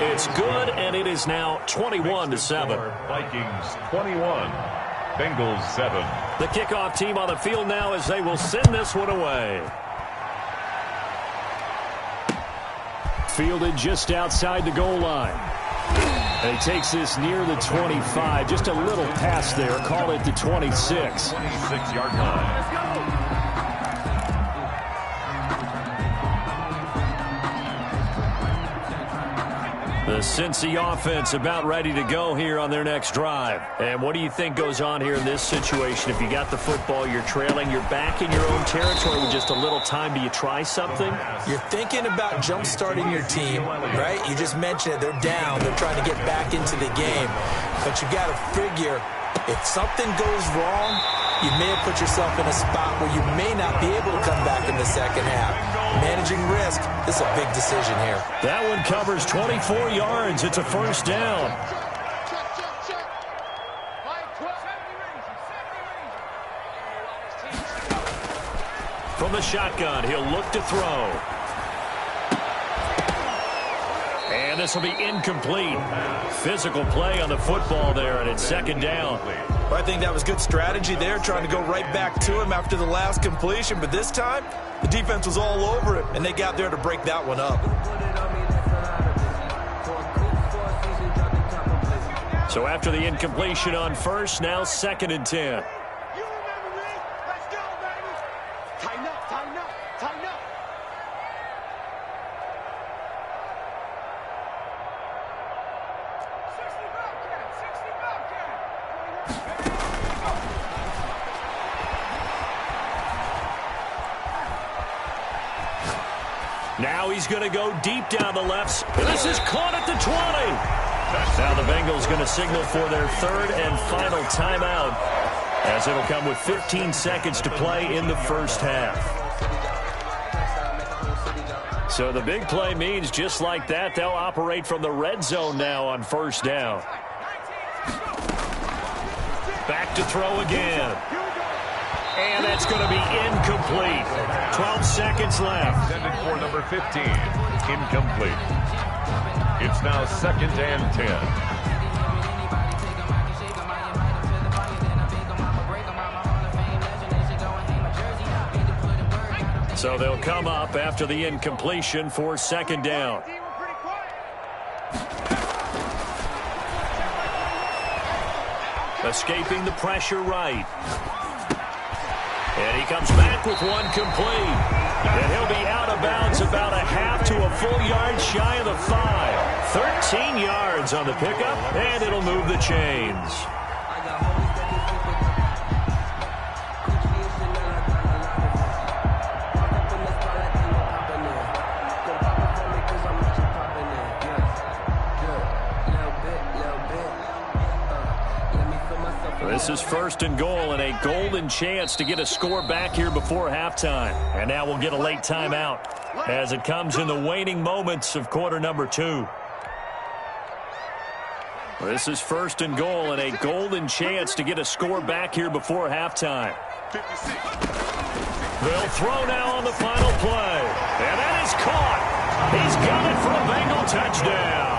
Speaker 10: It's good, and it is now 21-7.
Speaker 11: Vikings 21, Bengals 7.
Speaker 10: The kickoff team on the field now as they will send this one away. Fielded just outside the goal line. And he takes this near the 25. Just a little pass there. Call it the 26.
Speaker 11: 26-yard line.
Speaker 10: The Cincy offense about ready to go here on their next drive. And what do you think goes on here in this situation? If you got the football, you're trailing, you're back in your own territory with just a little time. Do you try something?
Speaker 12: You're thinking about jump-starting your team, right? You just mentioned it. They're down. They're trying to get back into the game. But you got to figure if something goes wrong, you may have put yourself in a spot where you may not be able to come back in the second half. Managing risk, this is a big decision here.
Speaker 10: That one covers 24 yards. It's a 1st down. From the shotgun, he'll look to throw. And this will be incomplete. Physical play on the football there, and it's 2nd down.
Speaker 12: I think that was good strategy there, trying to go right back to him after the last completion. But this time, the defense was all over it, and they got there to break that one up.
Speaker 10: So after the incompletion on 1st, now 2nd and 10. Now he's going to go deep down the left. This is caught at the 20. Now the Bengals going to signal for their 3rd and final timeout, as it'll come with 15 seconds to play in the 1st half. So the big play means just like that, they'll operate from the red zone now on 1st down. Back to throw again. And that's going to be incomplete. 12 seconds left.
Speaker 11: Intended for number 15. Incomplete. It's now 2nd and
Speaker 10: 10. So they'll come up after the incompletion for 2nd down. Escaping the pressure right. And he comes back with one complete. And he'll be out of bounds about a half to a full yard shy of the 5. 13 yards on the pickup, and it'll move the chains. This is 1st and goal and a golden chance to get a score back here before halftime. And now we'll get a late timeout as it comes in the waning moments of quarter number 2. This is 1st and goal and a golden chance to get a score back here before halftime. They'll throw now on the final play. And that is caught. He's got it for a Bengal touchdown.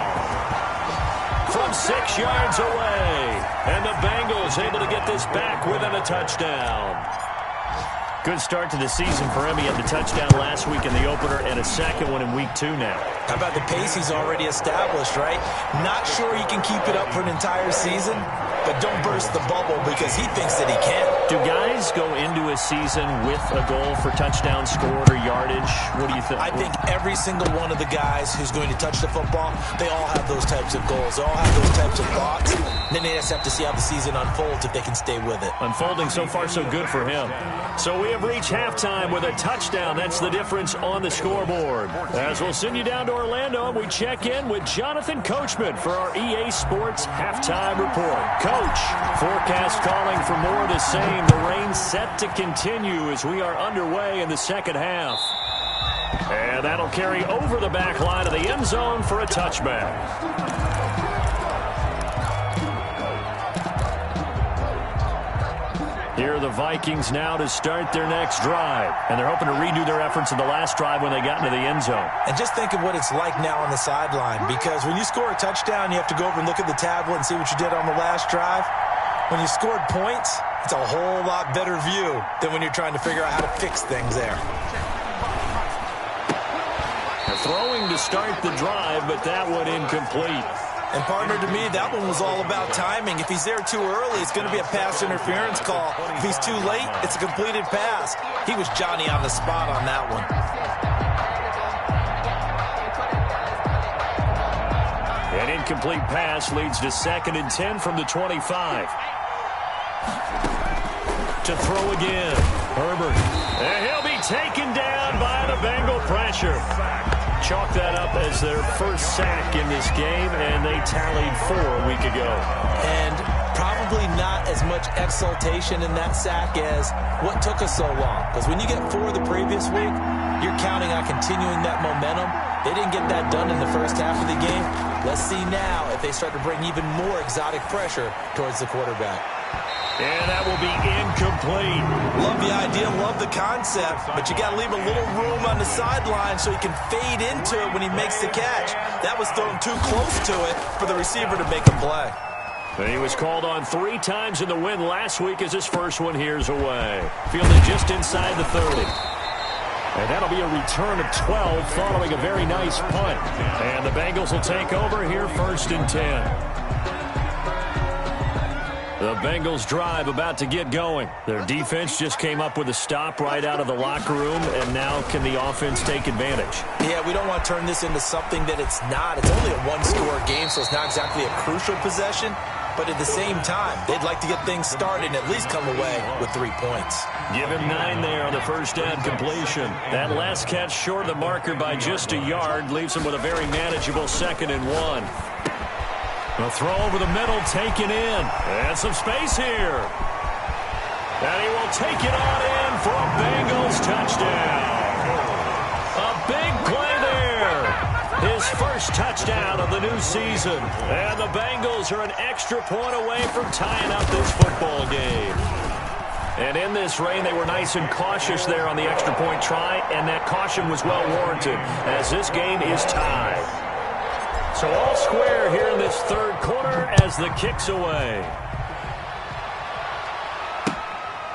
Speaker 10: from 6 yards away. And the Bengals able to get this back within a touchdown. Good start to the season for him. He had the touchdown last week in the opener and a second one in week 2 now.
Speaker 12: How about the pace he's already established, right? Not sure he can keep it up for an entire season, but don't burst the bubble because he thinks that he can.
Speaker 10: Do guys go into a season with a goal for touchdown scored or yardage? What do you think?
Speaker 12: I think every single one of the guys who's going to touch the football, they all have those types of goals. They all have those types of thoughts. And then they just have to see how the season unfolds if they can stay with it.
Speaker 10: Unfolding so far so good for him. So we have reached halftime with a touchdown. That's the difference on the scoreboard. As we'll send you down to Orlando, we check in with Jonathan Coachman for our EA Sports Halftime Report. Coach, forecast calling for more of the same. The rain set to continue as we are underway in the second half. And that'll carry over the back line of the end zone for a touchback. Here are the Vikings now to start their next drive. And they're hoping to redo their efforts in the last drive when they got into the end zone.
Speaker 12: And just think of what it's like now on the sideline, because when you score a touchdown, you have to go over and look at the tablet and see what you did on the last drive. When you scored points, it's a whole lot better view than when you're trying to figure out how to fix things there.
Speaker 10: They're throwing to start the drive, but that one incomplete.
Speaker 12: And, partner, to me, that one was all about timing. If he's there too early, it's going to be a pass interference call. If he's too late, it's a completed pass. He was Johnny on the spot on that one.
Speaker 10: An incomplete pass leads to 2nd and 10 from the 25. To throw again. Herbert. And he'll be taken down by the Bengal pressure. Chalk that up as their first sack in this game, and they tallied 4 a week ago.
Speaker 12: And probably not as much exultation in that sack as what took us so long. Because when you get 4 the previous week, you're counting on continuing that momentum. They didn't get that done in the first half of the game. Let's see now if they start to bring even more exotic pressure towards the quarterback.
Speaker 10: And that will be incomplete.
Speaker 12: Love the idea, love the concept, but you got to leave a little room on the sideline so he can fade into it when he makes the catch. That was thrown too close to it for the receiver to make a play.
Speaker 10: And he was called on 3 times in the win last week as his first one here's away. Fielded just inside the 30. And that'll be a return of 12 following a very nice punt. And the Bengals will take over here 1st and 10. The Bengals drive about to get going. Their defense just came up with a stop right out of the locker room, and now can the offense take advantage?
Speaker 12: Yeah, we don't want to turn this into something that it's not. It's only a 1-score game, so it's not exactly a crucial possession. But at the same time, they'd like to get things started and at least come away with 3 points.
Speaker 10: Give him 9 there on the first down completion. That last catch short of the marker by just a yard leaves him with a very manageable 2nd and 1. A throw over the middle, taken in. And some space here. And he will take it on in for a Bengals touchdown. A big play there. His first touchdown of the new season. And the Bengals are an extra point away from tying up this football game. And in this rain, they were nice and cautious there on the extra point try, and that caution was well warranted as this game is tied. So all square here in this 3rd quarter as the kick's away.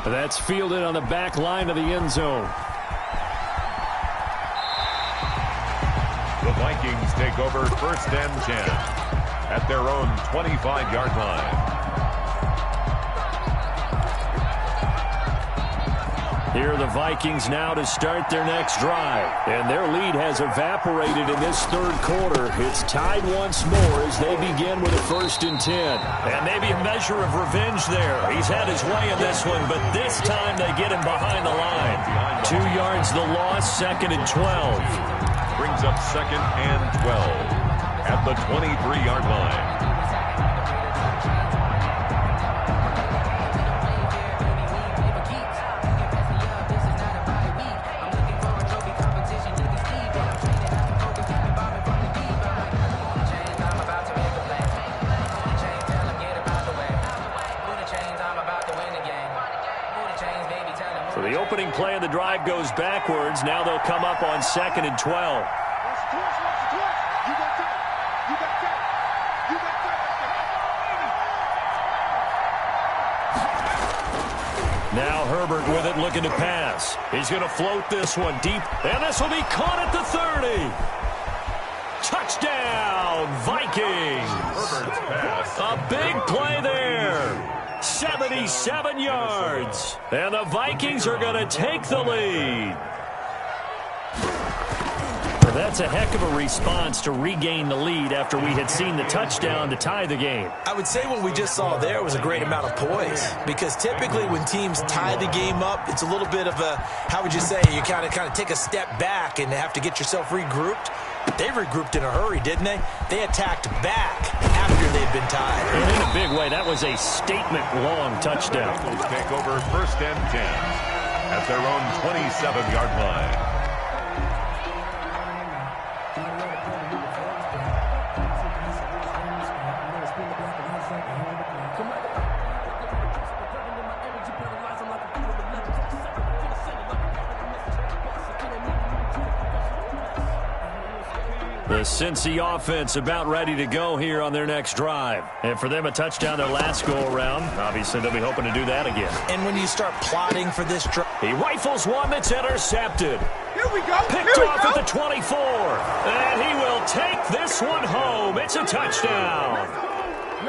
Speaker 10: That's fielded on the back line of the end zone.
Speaker 11: The Vikings take over 1st and 10 at their own 25-yard line.
Speaker 10: Here are the Vikings now to start their next drive. And their lead has evaporated in this 3rd quarter. It's tied once more as they begin with a 1st and 10. And maybe a measure of revenge there. He's had his way in this one, but this time they get him behind the line. 2 yards the loss, 2nd and 12.
Speaker 11: Brings up 2nd and 12 at the 23-yard line.
Speaker 10: The opening play of the drive goes backwards. Now they'll come up on 2nd and 12. Now Herbert with it, looking to pass. He's going to float this one deep, and this will be caught at the 30. Touchdown, Vikings. A big play there. 77 yards. And the Vikings are going to take the lead. That's a heck of a response to regain the lead after we had seen the touchdown to tie the game.
Speaker 12: I would say what we just saw there was a great amount of poise, because typically when teams tie the game up, it's a little bit of a, how would you say, you kind of take a step back and have to get yourself regrouped. They regrouped in a hurry, didn't they? They attacked back after they'd been tied.
Speaker 10: And in a big way, that was a statement-long touchdown.
Speaker 11: Take over 1st and 10 at their own 27-yard line.
Speaker 10: The Cincy offense about ready to go here on their next drive. And for them, a touchdown their last go-around. Obviously, they'll be hoping to do that again.
Speaker 12: And when you start plotting for this drive,
Speaker 10: he rifles one that's intercepted.
Speaker 13: Here we go.
Speaker 10: Picked off at the 24. And he will take this one home. It's a touchdown.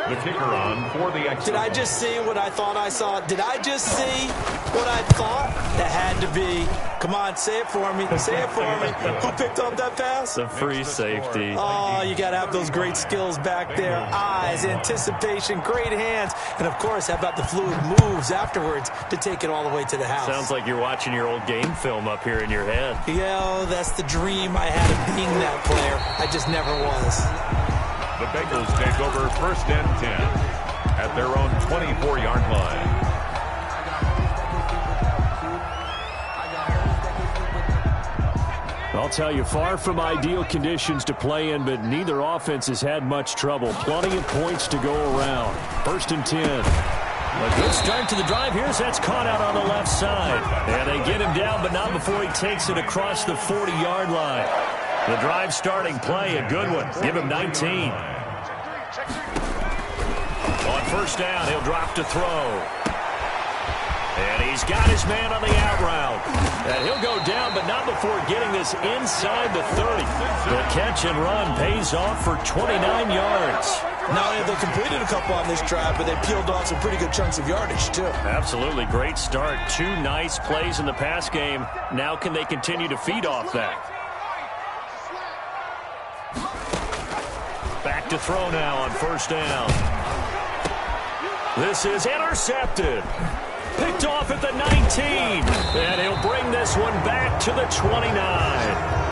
Speaker 11: The kicker on for the extra.
Speaker 12: Did I just see what I thought I saw? Did I just see what I thought? That had to be. Come on, say it for me. Say it for me. Who picked up that pass?
Speaker 10: The free safety.
Speaker 12: Oh, you got to have those great skills back there. Eyes, anticipation, great hands. And, of course, how about the fluid moves afterwards to take it all the way to the house?
Speaker 10: Sounds like you're watching your old game film up here in your head.
Speaker 12: Yeah, that's the dream I had of being that player. I just never was.
Speaker 11: The Bengals take over 1st and 10 at their own 24-yard line.
Speaker 10: I'll tell you, far from ideal conditions to play in, but neither offense has had much trouble. Plenty of points to go around. 1st and 10. A good start to the drive. Here's that's caught out on the left side. And they get him down, but not before he takes it across the 40-yard line. The drive starting play, a good one. Give him 19. On 1st down, he'll drop to throw. And he's got his man on the out route. And he'll go down, but not before getting this inside the 30. The catch and run pays off for 29 yards.
Speaker 12: Not only have they completed a couple on this drive, but they peeled off some pretty good chunks of yardage, too.
Speaker 10: Absolutely. Great start. 2 nice plays in the pass game. Now can they continue to feed off that? Back to throw now on 1st down. This is intercepted. Picked off at the 19. And he'll bring this one back to the 29.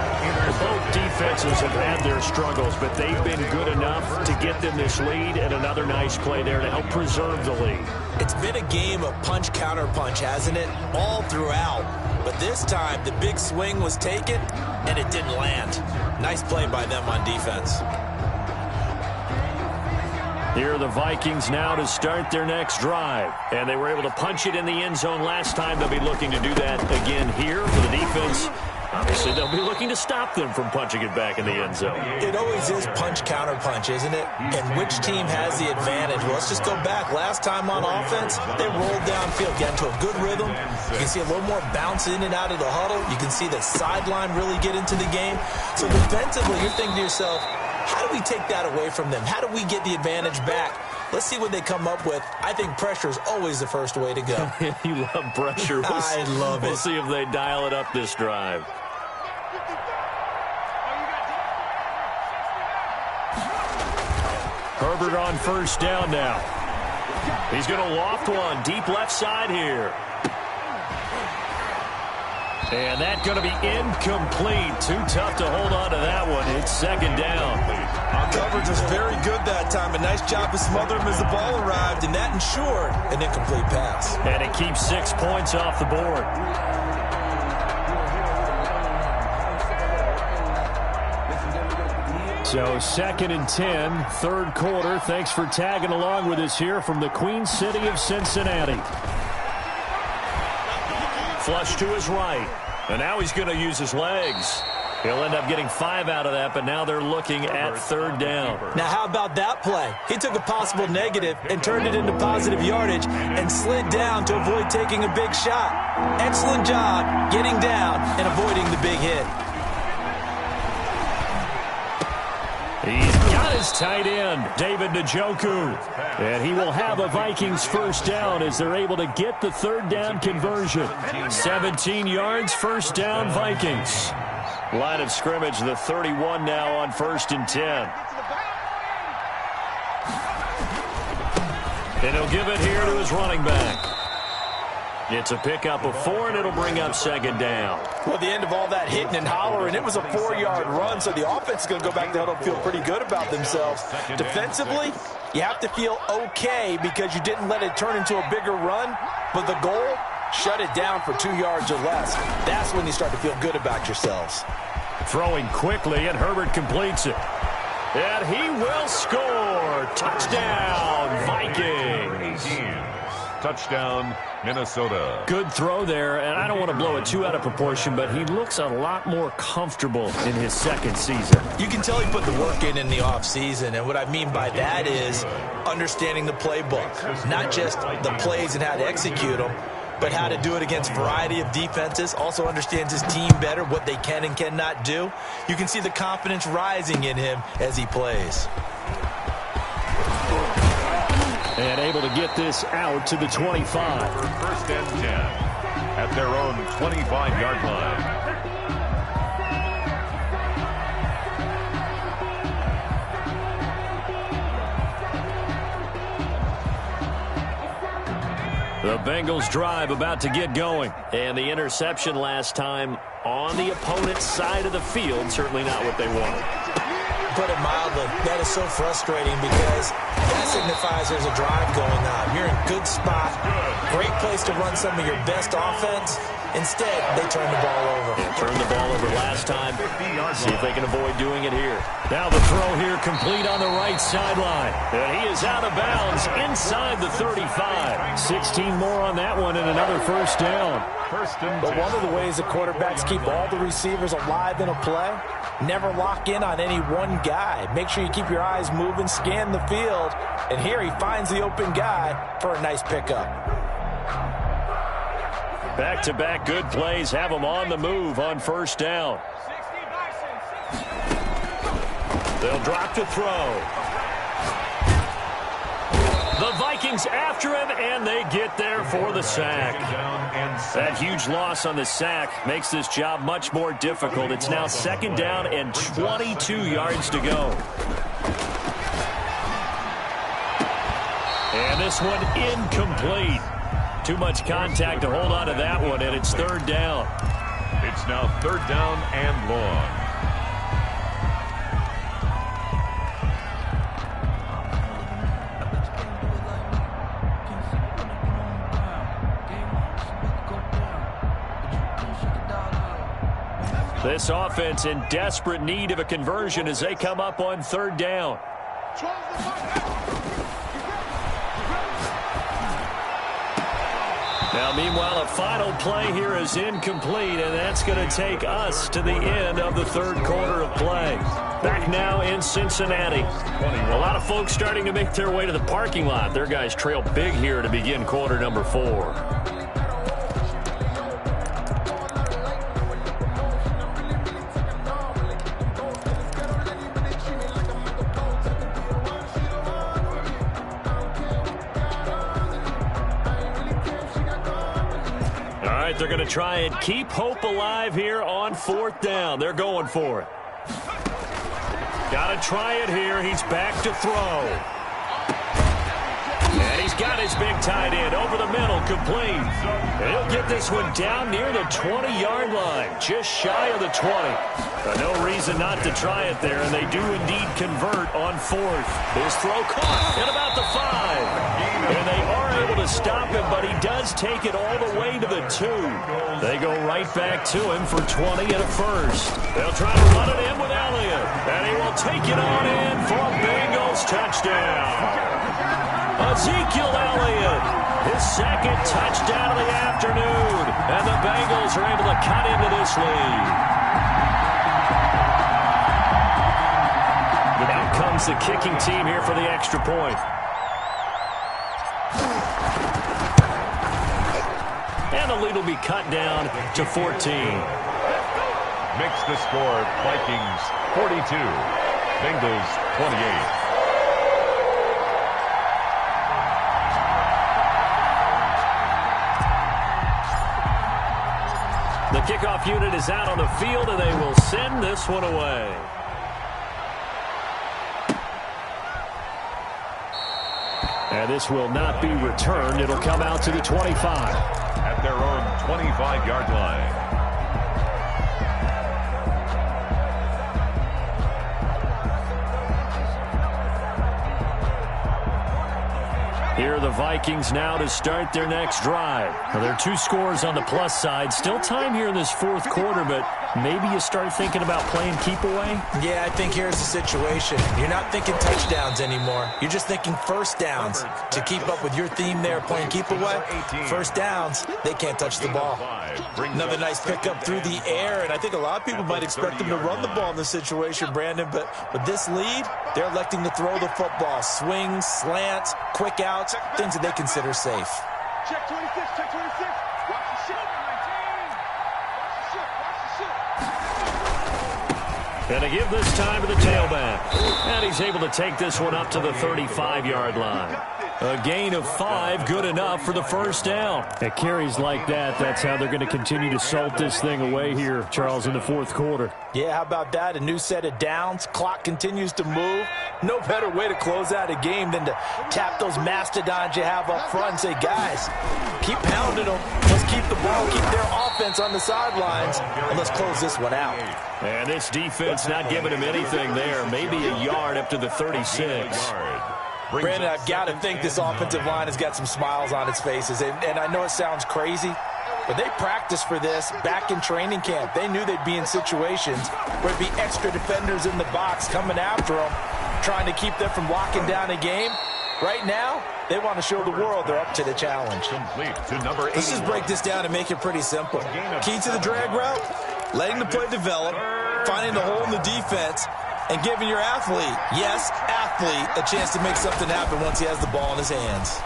Speaker 10: Both defenses have had their struggles, but they've been good enough to get them this lead, and another nice play there to help preserve the lead.
Speaker 12: It's been a game of punch-counter-punch, hasn't it? All throughout. But this time, the big swing was taken, and it didn't land. Nice play by them on defense.
Speaker 10: Here are the Vikings now to start their next drive. And they were able to punch it in the end zone last time. They'll be looking to do that again here for the defense. Obviously, they'll be looking to stop them from punching it back in the end zone.
Speaker 12: It always is punch-counter-punch, isn't it? And which team has the advantage? Well, let's just go back. Last time on offense, they rolled downfield, got into a good rhythm. You can see a little more bounce in and out of the huddle. You can see the sideline really get into the game. So defensively, you're thinking to yourself, how do we take that away from them? How do we get the advantage back? Let's see what they come up with. I think pressure is always the first way to go.
Speaker 10: You love pressure.
Speaker 12: I love it.
Speaker 10: We'll see if they dial it up this drive. Herbert on 1st down now. He's going to loft one deep left side here. And that's going to be incomplete. Too tough to hold on to that one. It's 2nd down.
Speaker 12: Coverage was very good that time. A nice job to smother him as the ball arrived, and that ensured an incomplete pass.
Speaker 10: And it keeps 6 points off the board. So 2nd and 10, 3rd quarter. Thanks for tagging along with us here from the Queen City of Cincinnati. Flush to his right. And now he's going to use his legs. He'll end up getting 5 out of that, but now they're looking at third down.
Speaker 12: Now, how about that play? He took a possible negative and turned it into positive yardage and slid down to avoid taking a big shot. Excellent job getting down and avoiding the big hit.
Speaker 10: He's got his tight end, David Njoku. And he will have a Vikings first down as they're able to get the third down conversion. 17 yards, first down, Vikings. Line of scrimmage, the 31 now on 1st and 10. And he'll give it here to his running back. It's a pickup of 4, and it'll bring up 2nd down.
Speaker 12: Well, the end of all that hitting and hollering, it was a 4-yard run, so the offense is going to go back to huddle and feel pretty good about themselves. Defensively, you have to feel okay because you didn't let it turn into a bigger run, but the goal, shut it down for 2 yards or less. That's when you start to feel good about yourselves.
Speaker 10: Throwing quickly, and Herbert completes it. And he will score. Touchdown, Vikings.
Speaker 11: Touchdown, Minnesota.
Speaker 10: Good throw there, and I don't want to blow it too out of proportion, but he looks a lot more comfortable in his 2nd season.
Speaker 12: You can tell he put the work in the offseason, and what I mean by that is understanding the playbook, not just the plays and how to execute them, but how to do it against a variety of defenses. Also understands his team better, what they can and cannot do. You can see the confidence rising in him as he plays.
Speaker 10: And able to get this out to the 25.
Speaker 11: 1st and 10 at their own 25-yard line.
Speaker 10: The Bengals drive about to get going. And the interception last time on the opponent's side of the field, certainly not what they wanted.
Speaker 12: Put it mildly, that is so frustrating because that signifies there's a drive going on. You're in good spot, great place to run some of your best offense. Instead, they turn the ball over.
Speaker 10: Yeah, turned the ball over last time. See if they can avoid doing it here. Now the throw here complete on the right sideline. And he is out of bounds inside the 35. 16 more on that one and another first down.
Speaker 12: But one of the ways that quarterbacks keep all the receivers alive in a play, never lock in on any one guy. Make sure you keep your eyes moving, scan the field. And here he finds the open guy for a nice pickup.
Speaker 10: Back-to-back good plays have them on the move on first down. They'll drop to throw. The Vikings after him, and they get there for the sack. That huge loss on the sack makes this job much more difficult. It's now 2nd down and 22 yards to go. And this one incomplete. Too much contact to hold on to that one, and it's 3rd down.
Speaker 11: It's now 3rd down and long.
Speaker 10: This offense in desperate need of a conversion as they come up on 3rd down. Now, meanwhile, a final play here is incomplete, and that's going to take us to the end of the 3rd quarter of play. Back now in Cincinnati. A lot of folks starting to make their way to the parking lot. Their guys trail big here to begin quarter number 4. They're going to try and keep hope alive here on 4th down. They're going for it. Got to try it here. He's back to throw. And he's got his big tight end over the middle, complete. And he'll get this one down near the 20-yard line, just shy of the 20. No reason not to try it there, and they do indeed convert on 4th. His throw caught at about the 5. And they are able to stop him, but he does take it all the way to the 2. They go right back to him for 20 and a first. They'll try to run it in with Elliott, and he will take it on in for a Bengals touchdown. Ezekiel Elliott, his 2nd touchdown of the afternoon, and the Bengals are able to cut into this lead. comes the kicking team here for the extra point. And the lead will be cut down to 14.
Speaker 11: Makes the score Vikings 42, Bengals 28.
Speaker 10: The kickoff unit is out on the field, and they will send this one away. And this will not be returned. It'll come out to the 25.
Speaker 11: At their own 25-yard line.
Speaker 10: Here are the Vikings now to start their next drive. Now, there are 2 scores on the plus side. Still time here in this fourth quarter, but maybe you start thinking about playing keep away?
Speaker 12: Yeah, I think here's the situation. You're not thinking touchdowns anymore. You're just thinking first downs. To keep up with your theme there, playing keep away, first downs, they can't touch the ball. Another nice pickup through the air, and I think a lot of people might expect them to run the ball in this situation, Brandon, but with this lead, they're electing to throw the football. Swings, slants, quick outs, things that they consider safe.
Speaker 13: Check 26, check 26. Watch the ship.
Speaker 10: And to give this time to the tailback. And he's able to take this one up to the 35-yard line. A gain of 5, good enough for the first down. At carries like that, that's how they're going to continue to salt this thing away here, Charles, in the fourth quarter.
Speaker 12: Yeah, how about that? A new set of downs. Clock continues to move. No better way to close out a game than to tap those mastodons you have up front and say, guys, keep pounding them. Let's keep the ball, keep their offense on the sidelines, and let's close this one out.
Speaker 10: And this defense not giving him anything there. Maybe a yard up to the 36.
Speaker 12: Brandon, I've got to think this offensive line has got some smiles on its faces. And I know it sounds crazy, but they practiced for this back in training camp. They knew they'd be in situations where there'd be extra defenders in the box coming after them, trying to keep them from locking down a game. Right now, they want to show the world they're up to the challenge. Let's just break this down and make it pretty simple. Key to the drag route, letting the play develop, finding the hole in the defense, and giving your athlete, yes, athlete, a chance to make something happen once he has the ball in his hands.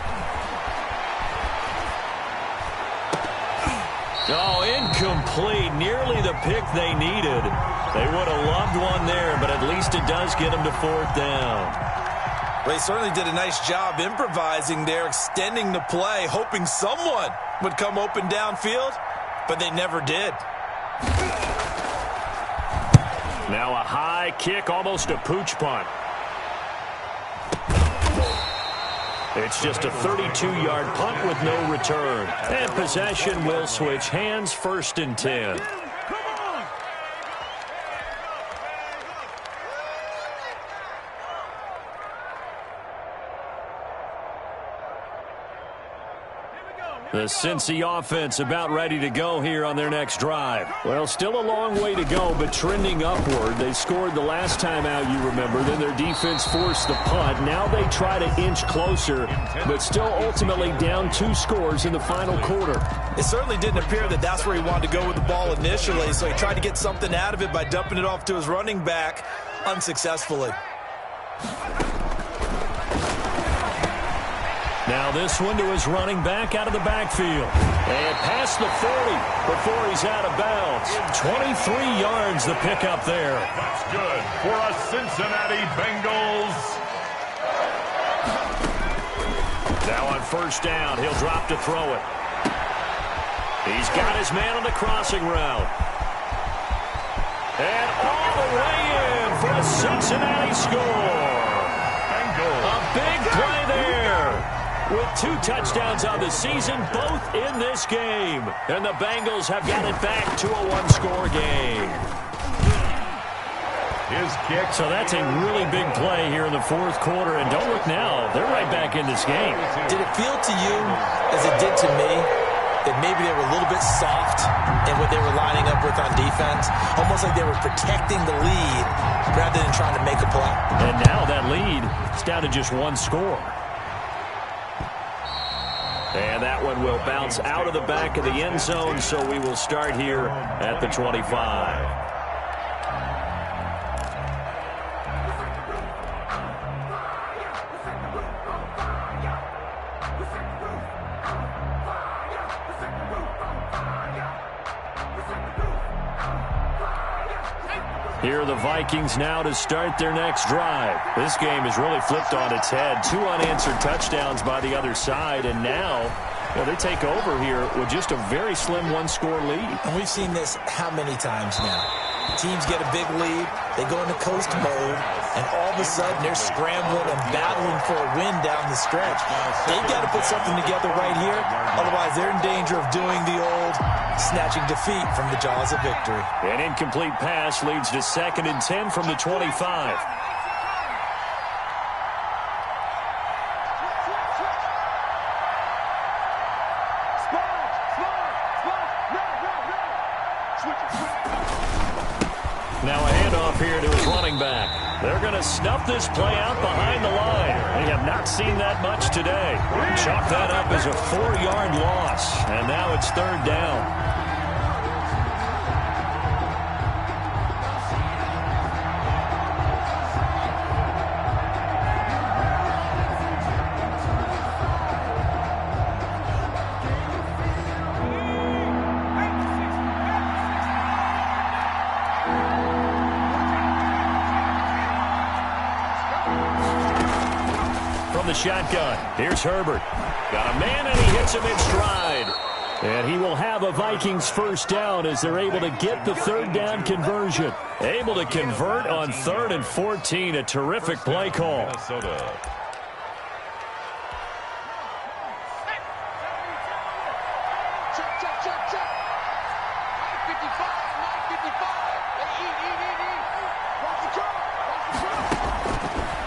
Speaker 10: Oh, incomplete. Nearly the pick they needed. They would have loved one there, but at least it does get them to fourth down.
Speaker 12: Well, he certainly did a nice job improvising there, extending the play, hoping someone would come open downfield, but they never did.
Speaker 10: Now a high kick, almost a pooch punt. It's just a 32-yard punt with no return. And possession will switch hands, 1st and 10. The Cincy offense about ready to go here on their next drive. Well, still a long way to go, but trending upward. They scored the last time out, you remember. Then their defense forced the punt. Now they try to inch closer, but still ultimately down 2 scores in the final quarter.
Speaker 12: It certainly didn't appear that that's where he wanted to go with the ball initially, so he tried to get something out of it by dumping it off to his running back unsuccessfully.
Speaker 10: Now this one to his running back out of the backfield. And past the 40 before he's out of bounds. 23 yards the pickup there.
Speaker 11: That's good for a Cincinnati Bengals.
Speaker 10: Now on first down, he'll drop to throw it. He's got his man on the crossing route. And all the way in for a Cincinnati score.
Speaker 11: Bengals.
Speaker 10: A big play there. With 2 touchdowns on the season, both in this game. And the Bengals have got it back to a 1-score game.
Speaker 11: His kick.
Speaker 10: So that's a really big play here in the fourth quarter. And don't look now, they're right back in this game.
Speaker 12: Did it feel to you, as it did to me, that maybe they were a little bit soft in what they were lining up with on defense? Almost like they were protecting the lead rather than trying to make a play.
Speaker 10: And now that lead is down to just 1 score. And that one will bounce out of the back of the end zone, so we will start here at the 25. Here are the Vikings now to start their next drive. This game has really flipped on its head. 2 unanswered touchdowns by the other side, and now they take over here with just a very slim one-score lead.
Speaker 12: And we've seen this how many times now? Teams get a big lead, they go into coast mode, and all of a sudden they're scrambling and battling for a win down the stretch. They've got to put something together right here, otherwise they're in danger of doing the old snatching defeat from the jaws of victory.
Speaker 10: An incomplete pass leads to 2nd and 10 from the 25. Now a handoff here to his running back. They're going to snuff this play out behind the line. They have not seen that much today. Chalk that up as a 4-yard loss, and now it's 3rd down. The shotgun. Here's Herbert. Got a man, and he hits him in stride. And he will have a Vikings first down as they're able to get the 3rd down conversion. Able to convert on 3rd and 14. A terrific play call.
Speaker 11: Minnesota.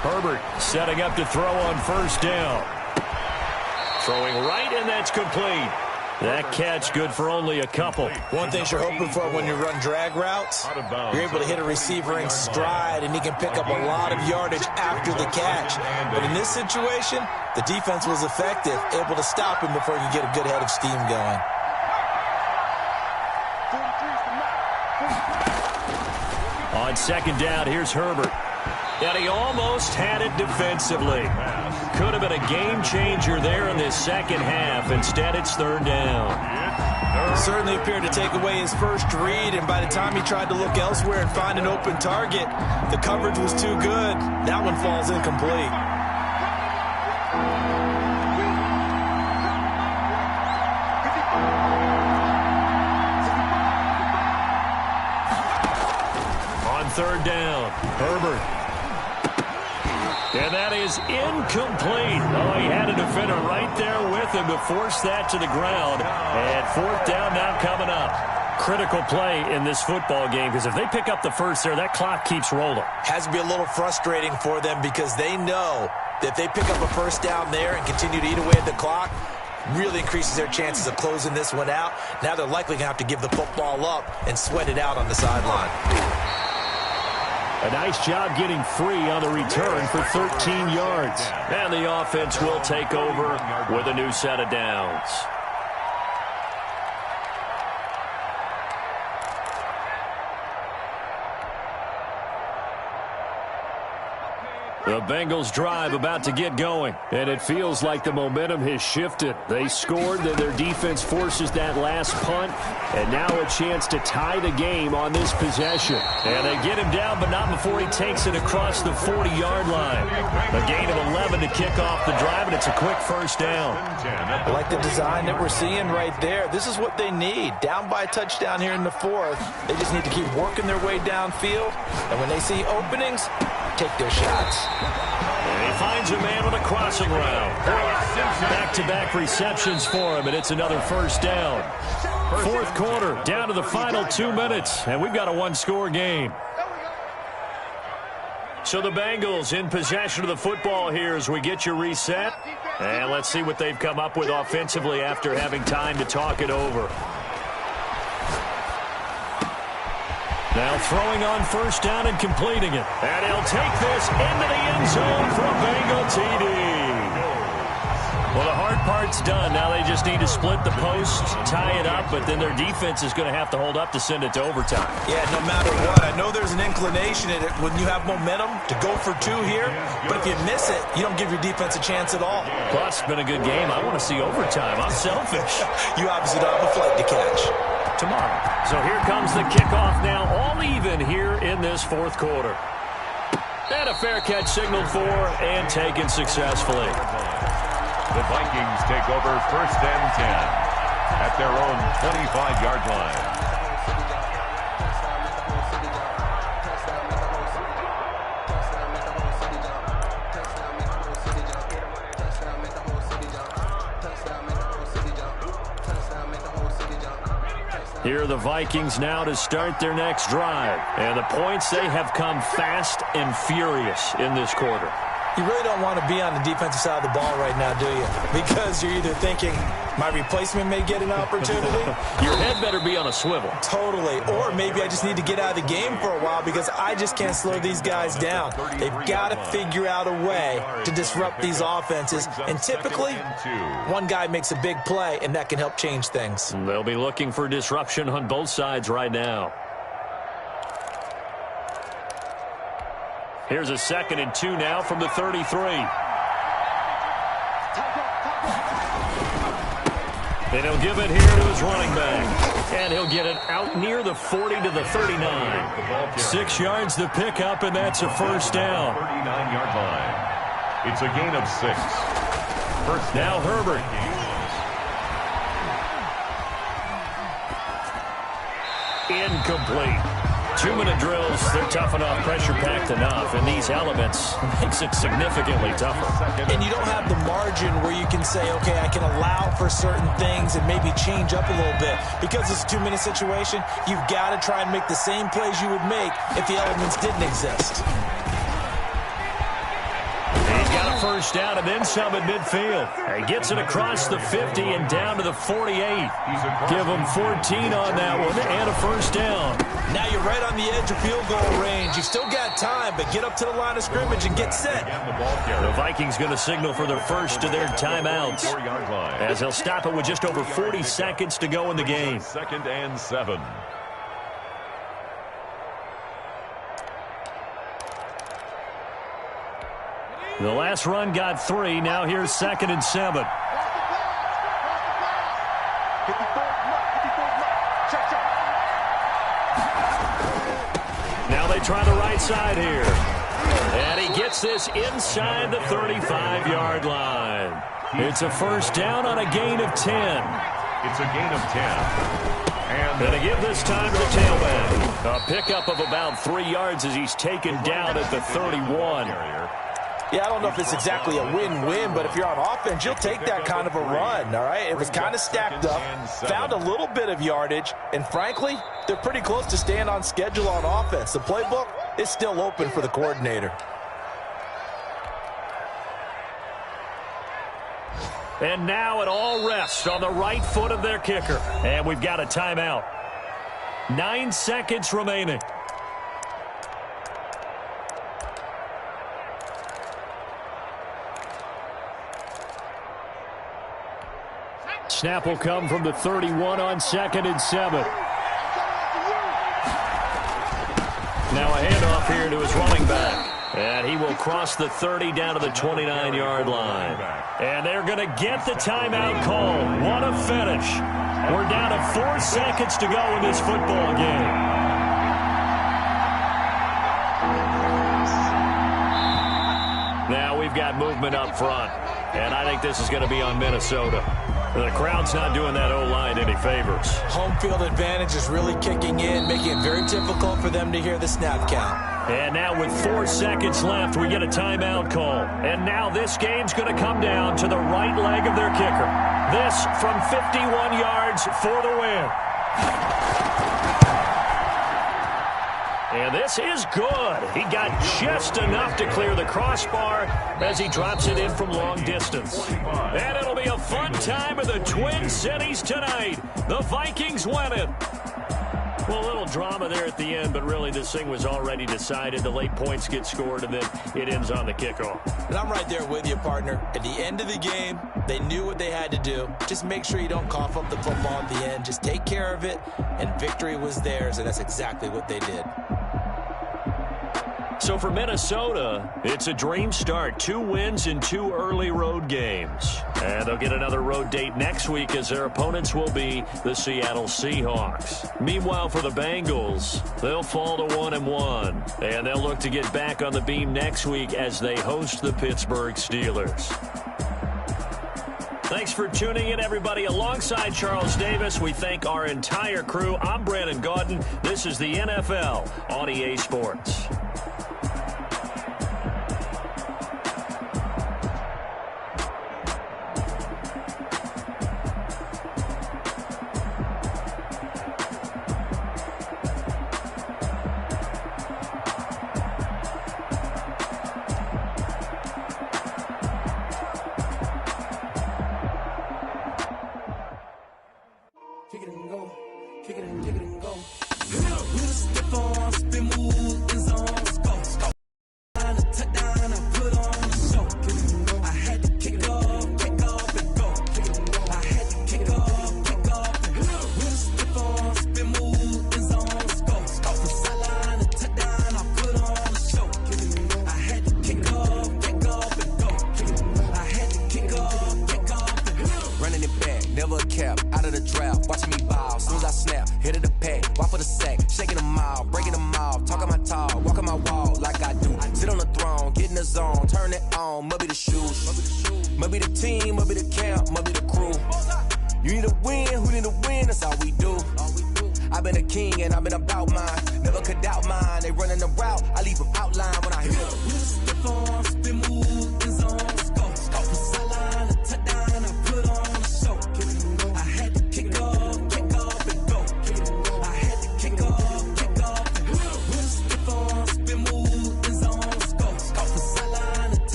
Speaker 10: Herbert setting up to throw on 1st down. Throwing right, and that's complete. That catch good for only a couple.
Speaker 12: One thing you're hoping for when you run drag routes, you're able to hit a receiver in stride, and he can pick up a lot of yardage after the catch. But in this situation, the defense was effective, able to stop him before he could get a good head of steam going.
Speaker 10: On 2nd down, here's Herbert. And he almost had it defensively. Could have been a game changer there in this 2nd half. Instead, it's 3rd down.
Speaker 12: Certainly appeared to take away his first read, and by the time he tried to look elsewhere and find an open target, the coverage was too good. That one falls incomplete.
Speaker 10: On 3rd down, Herbert. And that is incomplete. Oh, he had a defender right there with him to force that to the ground. And 4th down now coming up. Critical play in this football game, because if they pick up the first there, that clock keeps rolling.
Speaker 12: Has to be a little frustrating for them because they know that if they pick up a first down there and continue to eat away at the clock, really increases their chances of closing this one out. Now they're likely going to have to give the football up and sweat it out on the sideline.
Speaker 10: A nice job getting free on the return for 13 yards. And the offense will take over with a new set of downs. The Bengals drive about to get going, and it feels like the momentum has shifted. They scored, then their defense forces that last punt, and now a chance to tie the game on this possession. And they get him down, but not before he takes it across the 40-yard line. A gain of 11 to kick off the drive, and it's a quick first down.
Speaker 12: I like the design that we're seeing right there. This is what they need. Down by a touchdown here in the 4th. They just need to keep working their way downfield, and when they see openings, take their shots.
Speaker 10: And he finds a man on a crossing route. Back-to-back receptions for him, and it's another first down. 4th quarter, down to the final 2 minutes, and we've got a one-score game. So the Bengals in possession of the football here as we get you reset. And let's see what they've come up with offensively after having time to talk it over. Now throwing on first down and completing it. And he'll take this into the end zone for a Bengal TD. Well, the hard part's done. Now they just need to split the post, tie it up, but then their defense is going to have to hold up to send it to overtime.
Speaker 12: Yeah, no matter what. I know there's an inclination in it when you have momentum to go for 2 here, but if you miss it, you don't give your defense a chance at all.
Speaker 10: Plus, it's been a good game. I want to see overtime. I'm selfish.
Speaker 12: You obviously don't have a flight to catch.
Speaker 10: tomorrow. So here comes the kickoff now, all even here in this fourth quarter. And a fair catch signaled for and taken successfully.
Speaker 11: The Vikings take over 1st and 10 at their own 25-yard line.
Speaker 10: Here are the Vikings now to start their next drive. And the points, they have come fast and furious in this quarter.
Speaker 12: You really don't want to be on the defensive side of the ball right now, do you? Because you're either thinking, my replacement may get an opportunity.
Speaker 10: Your head better be on a swivel.
Speaker 12: Totally. Or maybe I just need to get out of the game for a while because I just can't slow these guys down. They've got to figure out a way to disrupt these offenses. And typically, one guy makes a big play, and that can help change things.
Speaker 10: They'll be looking for disruption on both sides right now. Here's a 2nd and 2 now from the 33. And he'll give it here to his running back. And he'll get it out near the 40 to the 39. 6 yards the pickup, and that's a first down.
Speaker 11: 39-yard line. It's a gain of 6. First
Speaker 10: now Herbert. Incomplete. 2-minute drills, they're tough enough, pressure-packed enough, and these elements makes it significantly tougher.
Speaker 12: And you don't have the margin where you can say, okay, I can allow for certain things and maybe change up a little bit. Because it's a 2-minute situation, you've got to try and make the same plays you would make if the elements didn't exist.
Speaker 10: He's got a first down and then some at midfield. He gets it across the 50 and down to the 48. Give him 14 on that one and a first down.
Speaker 12: Now you're right on the edge of field goal range. You've still got time, but get up to the line of scrimmage and get set.
Speaker 10: The Vikings going to signal for their first of their timeouts, as they'll stop it with just over 40 seconds to go in the game.
Speaker 11: 2nd and 7.
Speaker 10: The last run got 3. Now here's 2nd and 7. Now they try the right side here. And he gets this inside the 35-yard line. It's a first down on a gain of 10.
Speaker 11: It's a gain of 10.
Speaker 10: And to give this time to the tailback. A pickup of about 3 yards as he's taken down at the 31.
Speaker 12: Yeah, I don't know if it's exactly a win-win, but if you're on offense, you'll take that kind of a run, all right? It was kind of stacked up, found a little bit of yardage, and frankly, they're pretty close to staying on schedule on offense. The playbook is still open for the coordinator.
Speaker 10: And now it all rests on the right foot of their kicker. And we've got a timeout. 9 seconds remaining. Snap will come from the 31 on 2nd and 7. Now a handoff here to his running back. And he will cross the 30 down to the 29-yard line. And they're going to get the timeout call. What a finish. We're down to 4 seconds to go in this football game. Now we've got movement up front. And I think this is going to be on Minnesota. The crowd's not doing that O-line any favors.
Speaker 12: Home field advantage is really kicking in, making it very difficult for them to hear the snap count.
Speaker 10: And now with 4 seconds left, we get a timeout call. And now this game's going to come down to the right leg of their kicker. This from 51 yards for the win. And this is good. He got just enough to clear the crossbar as he drops it in from long distance. And it'll be a fun time in the Twin Cities tonight. The Vikings win it. Well, a little drama there at the end, but really this thing was already decided. The late points get scored, and then it ends on the kickoff.
Speaker 12: And I'm right there with you, partner. At the end of the game, they knew what they had to do. Just make sure you don't cough up the football at the end. Just take care of it, and victory was theirs, and that's exactly what they did.
Speaker 10: So for Minnesota, it's a dream start. 2 wins in 2 early road games. And they'll get another road date next week as their opponents will be the Seattle Seahawks. Meanwhile, for the Bengals, they'll fall to 1-1. And they'll look to get back on the beam next week as they host the Pittsburgh Steelers. Thanks for tuning in, everybody. Alongside Charles Davis, we thank our entire crew. I'm Brandon Gaudin. This is the NFL on EA Sports.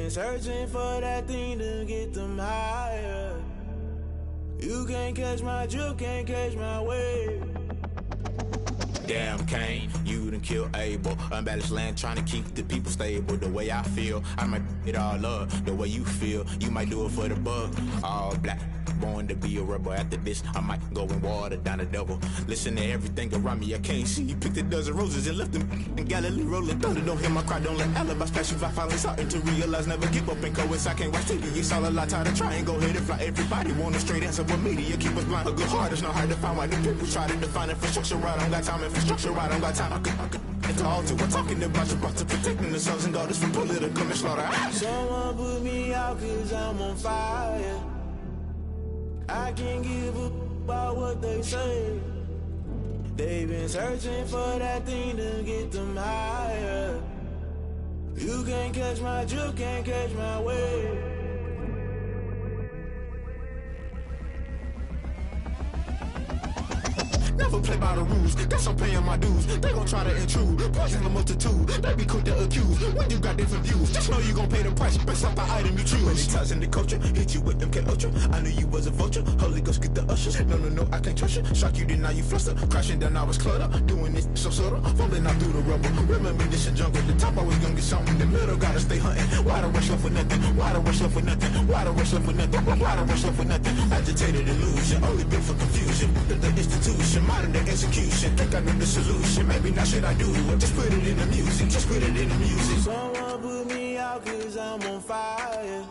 Speaker 14: Searching for that thing to get them higher. You can't catch my drift, can't catch my wave. Damn, Kane, you done killed Abel. Unbalanced land, trying to keep the people stable. The way I feel, I might it all up. The way you feel, you might do it for the bug. All black, born to be a rebel. After this, I might go and water down the double. Listen to everything around me, I can't see. You picked a dozen roses and left them in Galilee rolling thunder. Don't hear my cry, don't let alibis flash you. I finally starting to realize, never give up and coincide. I can't watch TV, it's all a lot. Time to try and go ahead and fly. Everybody want a straight answer, but media keep us blind. A good heart is not hard to find. Why the people try to define infrastructure right? I don't got time, infrastructure right? I don't got time. I could it's all to we're talking about your to protecting the sons and daughters from political and slaughter. Someone put me out cause I'm on fire. I can't give up about what they say. They've been searching for that thing to get them higher. You can't catch my drift, can't catch my wave. never play by the rules. Guess I'm paying my dues. They gon' try to intrude, poison the multitude. They be quick to accuse when you got different views. Just know you gon' pay the price based off the item you choose. When they toss in the culture, hit you with MK Ultra. I knew you was a vulture. Holy Ghost get the ushers. No, I can't trust you. Shock you, then now you fluster. Crashing down, I was clutter. Doing this so subtle, falling out through the rubble. Remember this a jungle. The top always gonna get something. In the middle gotta stay hunting. Why the rush left with nothing? Why the rush left with nothing? Why the rush left with nothing? Why the rush left with nothing? Agitated illusion, only built for confusion. The institution, modern day execution. Think I know the solution. Maybe not should I do it? Just put it in the music. Just put it in the music.
Speaker 15: Someone put me out 'cause I'm on fire.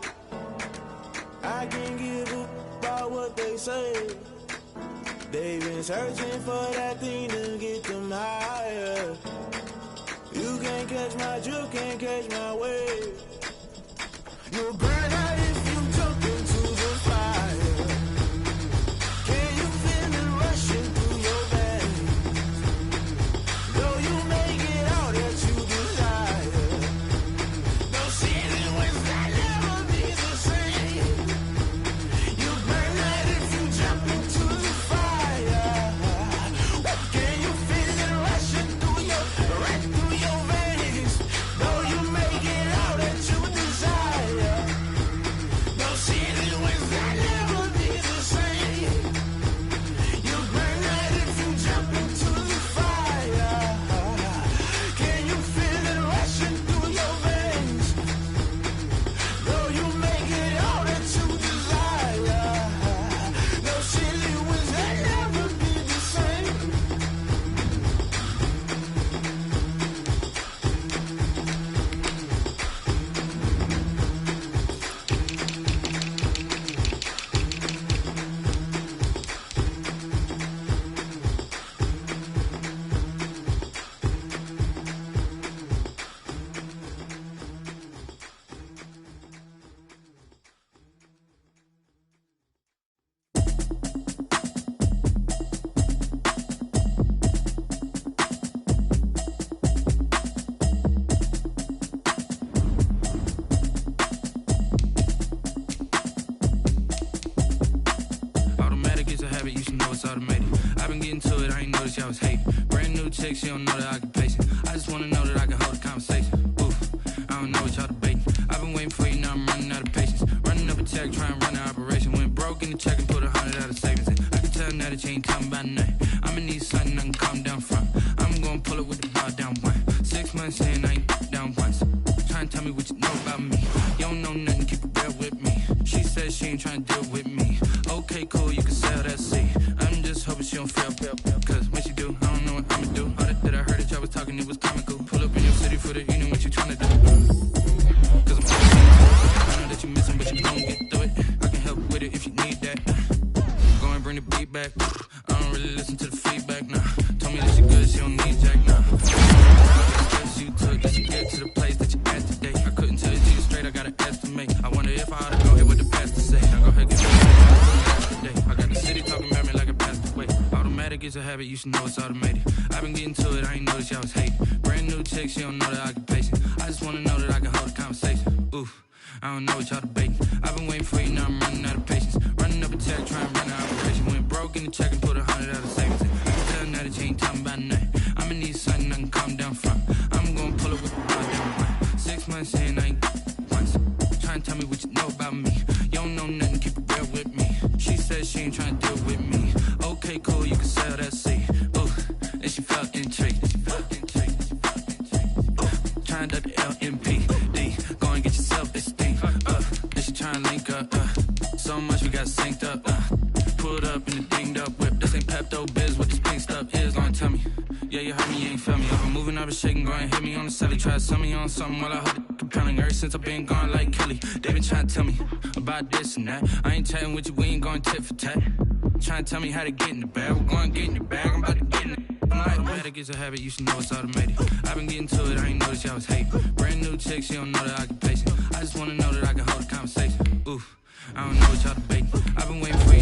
Speaker 15: I can't give a about what they say. They've been searching for that thing to get them higher. You can't catch my drift, can't catch my wave. You'll burn out if you jump into the fire. Can you feel it rushing through your veins? Though you make it out that you desire. No ceiling wins that never be the same. You burn out if you jump into the fire. Can you feel it rushing through your veins? Though you make it out that you desire. No ceiling wins that never be the same. You burn out if you jump into the fire. Can you feel it rushing through your veins? Though you make it out that you desire. No ceiling wins that never be the same.
Speaker 8: Automatic is a habit, you should know it's automated. I've been getting to it, I ain't noticed y'all was hating. Brand new chick, she don't know that I can pace it. I just wanna know that I can hold a conversation. Oof, I don't know what y'all debating. I've been waiting for you, now I'm running out of patience. Running up a check, trying to run an operation. Went broke in the check and put 100 out of savings in. I can tell now that you ain't talking about nothing. I'ma need something I can calm down from. I'm gonna pull it with the bar down one. 6 months in, I ain't down once. Trying to tell me what you know about me. You don't know nothing, keep it real with me. She says she ain't trying to deal with me. Okay, cool, you can sell that seat. I'm just hoping she don't fail. Cause when she do, I don't know what I'ma do. All that I heard that y'all was talking, it was comical. Pull up in your city for the evening, what you tryna do? Cause I'm I know that you missing, but you gon' get through it. I can help with it if you need that. Go and bring the beat back. I don't really listen to the feedback, nah. Told me that she good, she don't need jack, nah. Steps you took, did you get to the place that you at today? I couldn't tell you straight, I gotta estimate. I wonder if I ought to go ahead with the pastor say. Now go ahead, get me today. I got the city talking about me like a passed away. Automatic is a habit, you should know it's automated. I've been getting to it, I ain't noticed y'all was hating. Brand new chick, she don't know that I can pace it. I just wanna know that I can hold a conversation. Oof, I don't know what y'all debating. I've been waiting for you, now I'm running out of patience. Running up a check, trying to run an operation. Went broke in the check and put 100 out of savings in. I can tell now that you ain't talking about nothing. I'ma need something I can calm down from. I'm gonna pull it with the bar down one. 6 months in, I ain't once. Trying to tell me what you know about me. You don't know nothing, keep it real with me. She says she ain't trying to deal with me. Okay, cool, you can sell that seat. Ooh, and she felt intrigued. Trying to the LMPD. Go and get yourself this thing. And she trying to link up. So much we got synced up. Pulled up in the dinged up whip. This ain't Pepto-Biz, what this pink stuff is. Long tell me. Yeah, you heard me, you ain't feel me. I've been moving, I've been shaking, go and hit me on the celly. Try to sell me on something while I hold it compelling. Ever since I've been gone like Kelly, they been trying to tell me about this and that. I ain't chatting with you, we ain't going tit for tat. Trying to tell me how to get in the bag. We're going to get in the bag, I'm about to get in it. Automatic is a habit, you should know it's automated. I've been getting to it, I ain't noticed y'all was hating. Brand new chick, she don't know that I can pace it. I just wanna know that I can hold a conversation. Oof, I don't know what y'all debating. I've been waiting for you.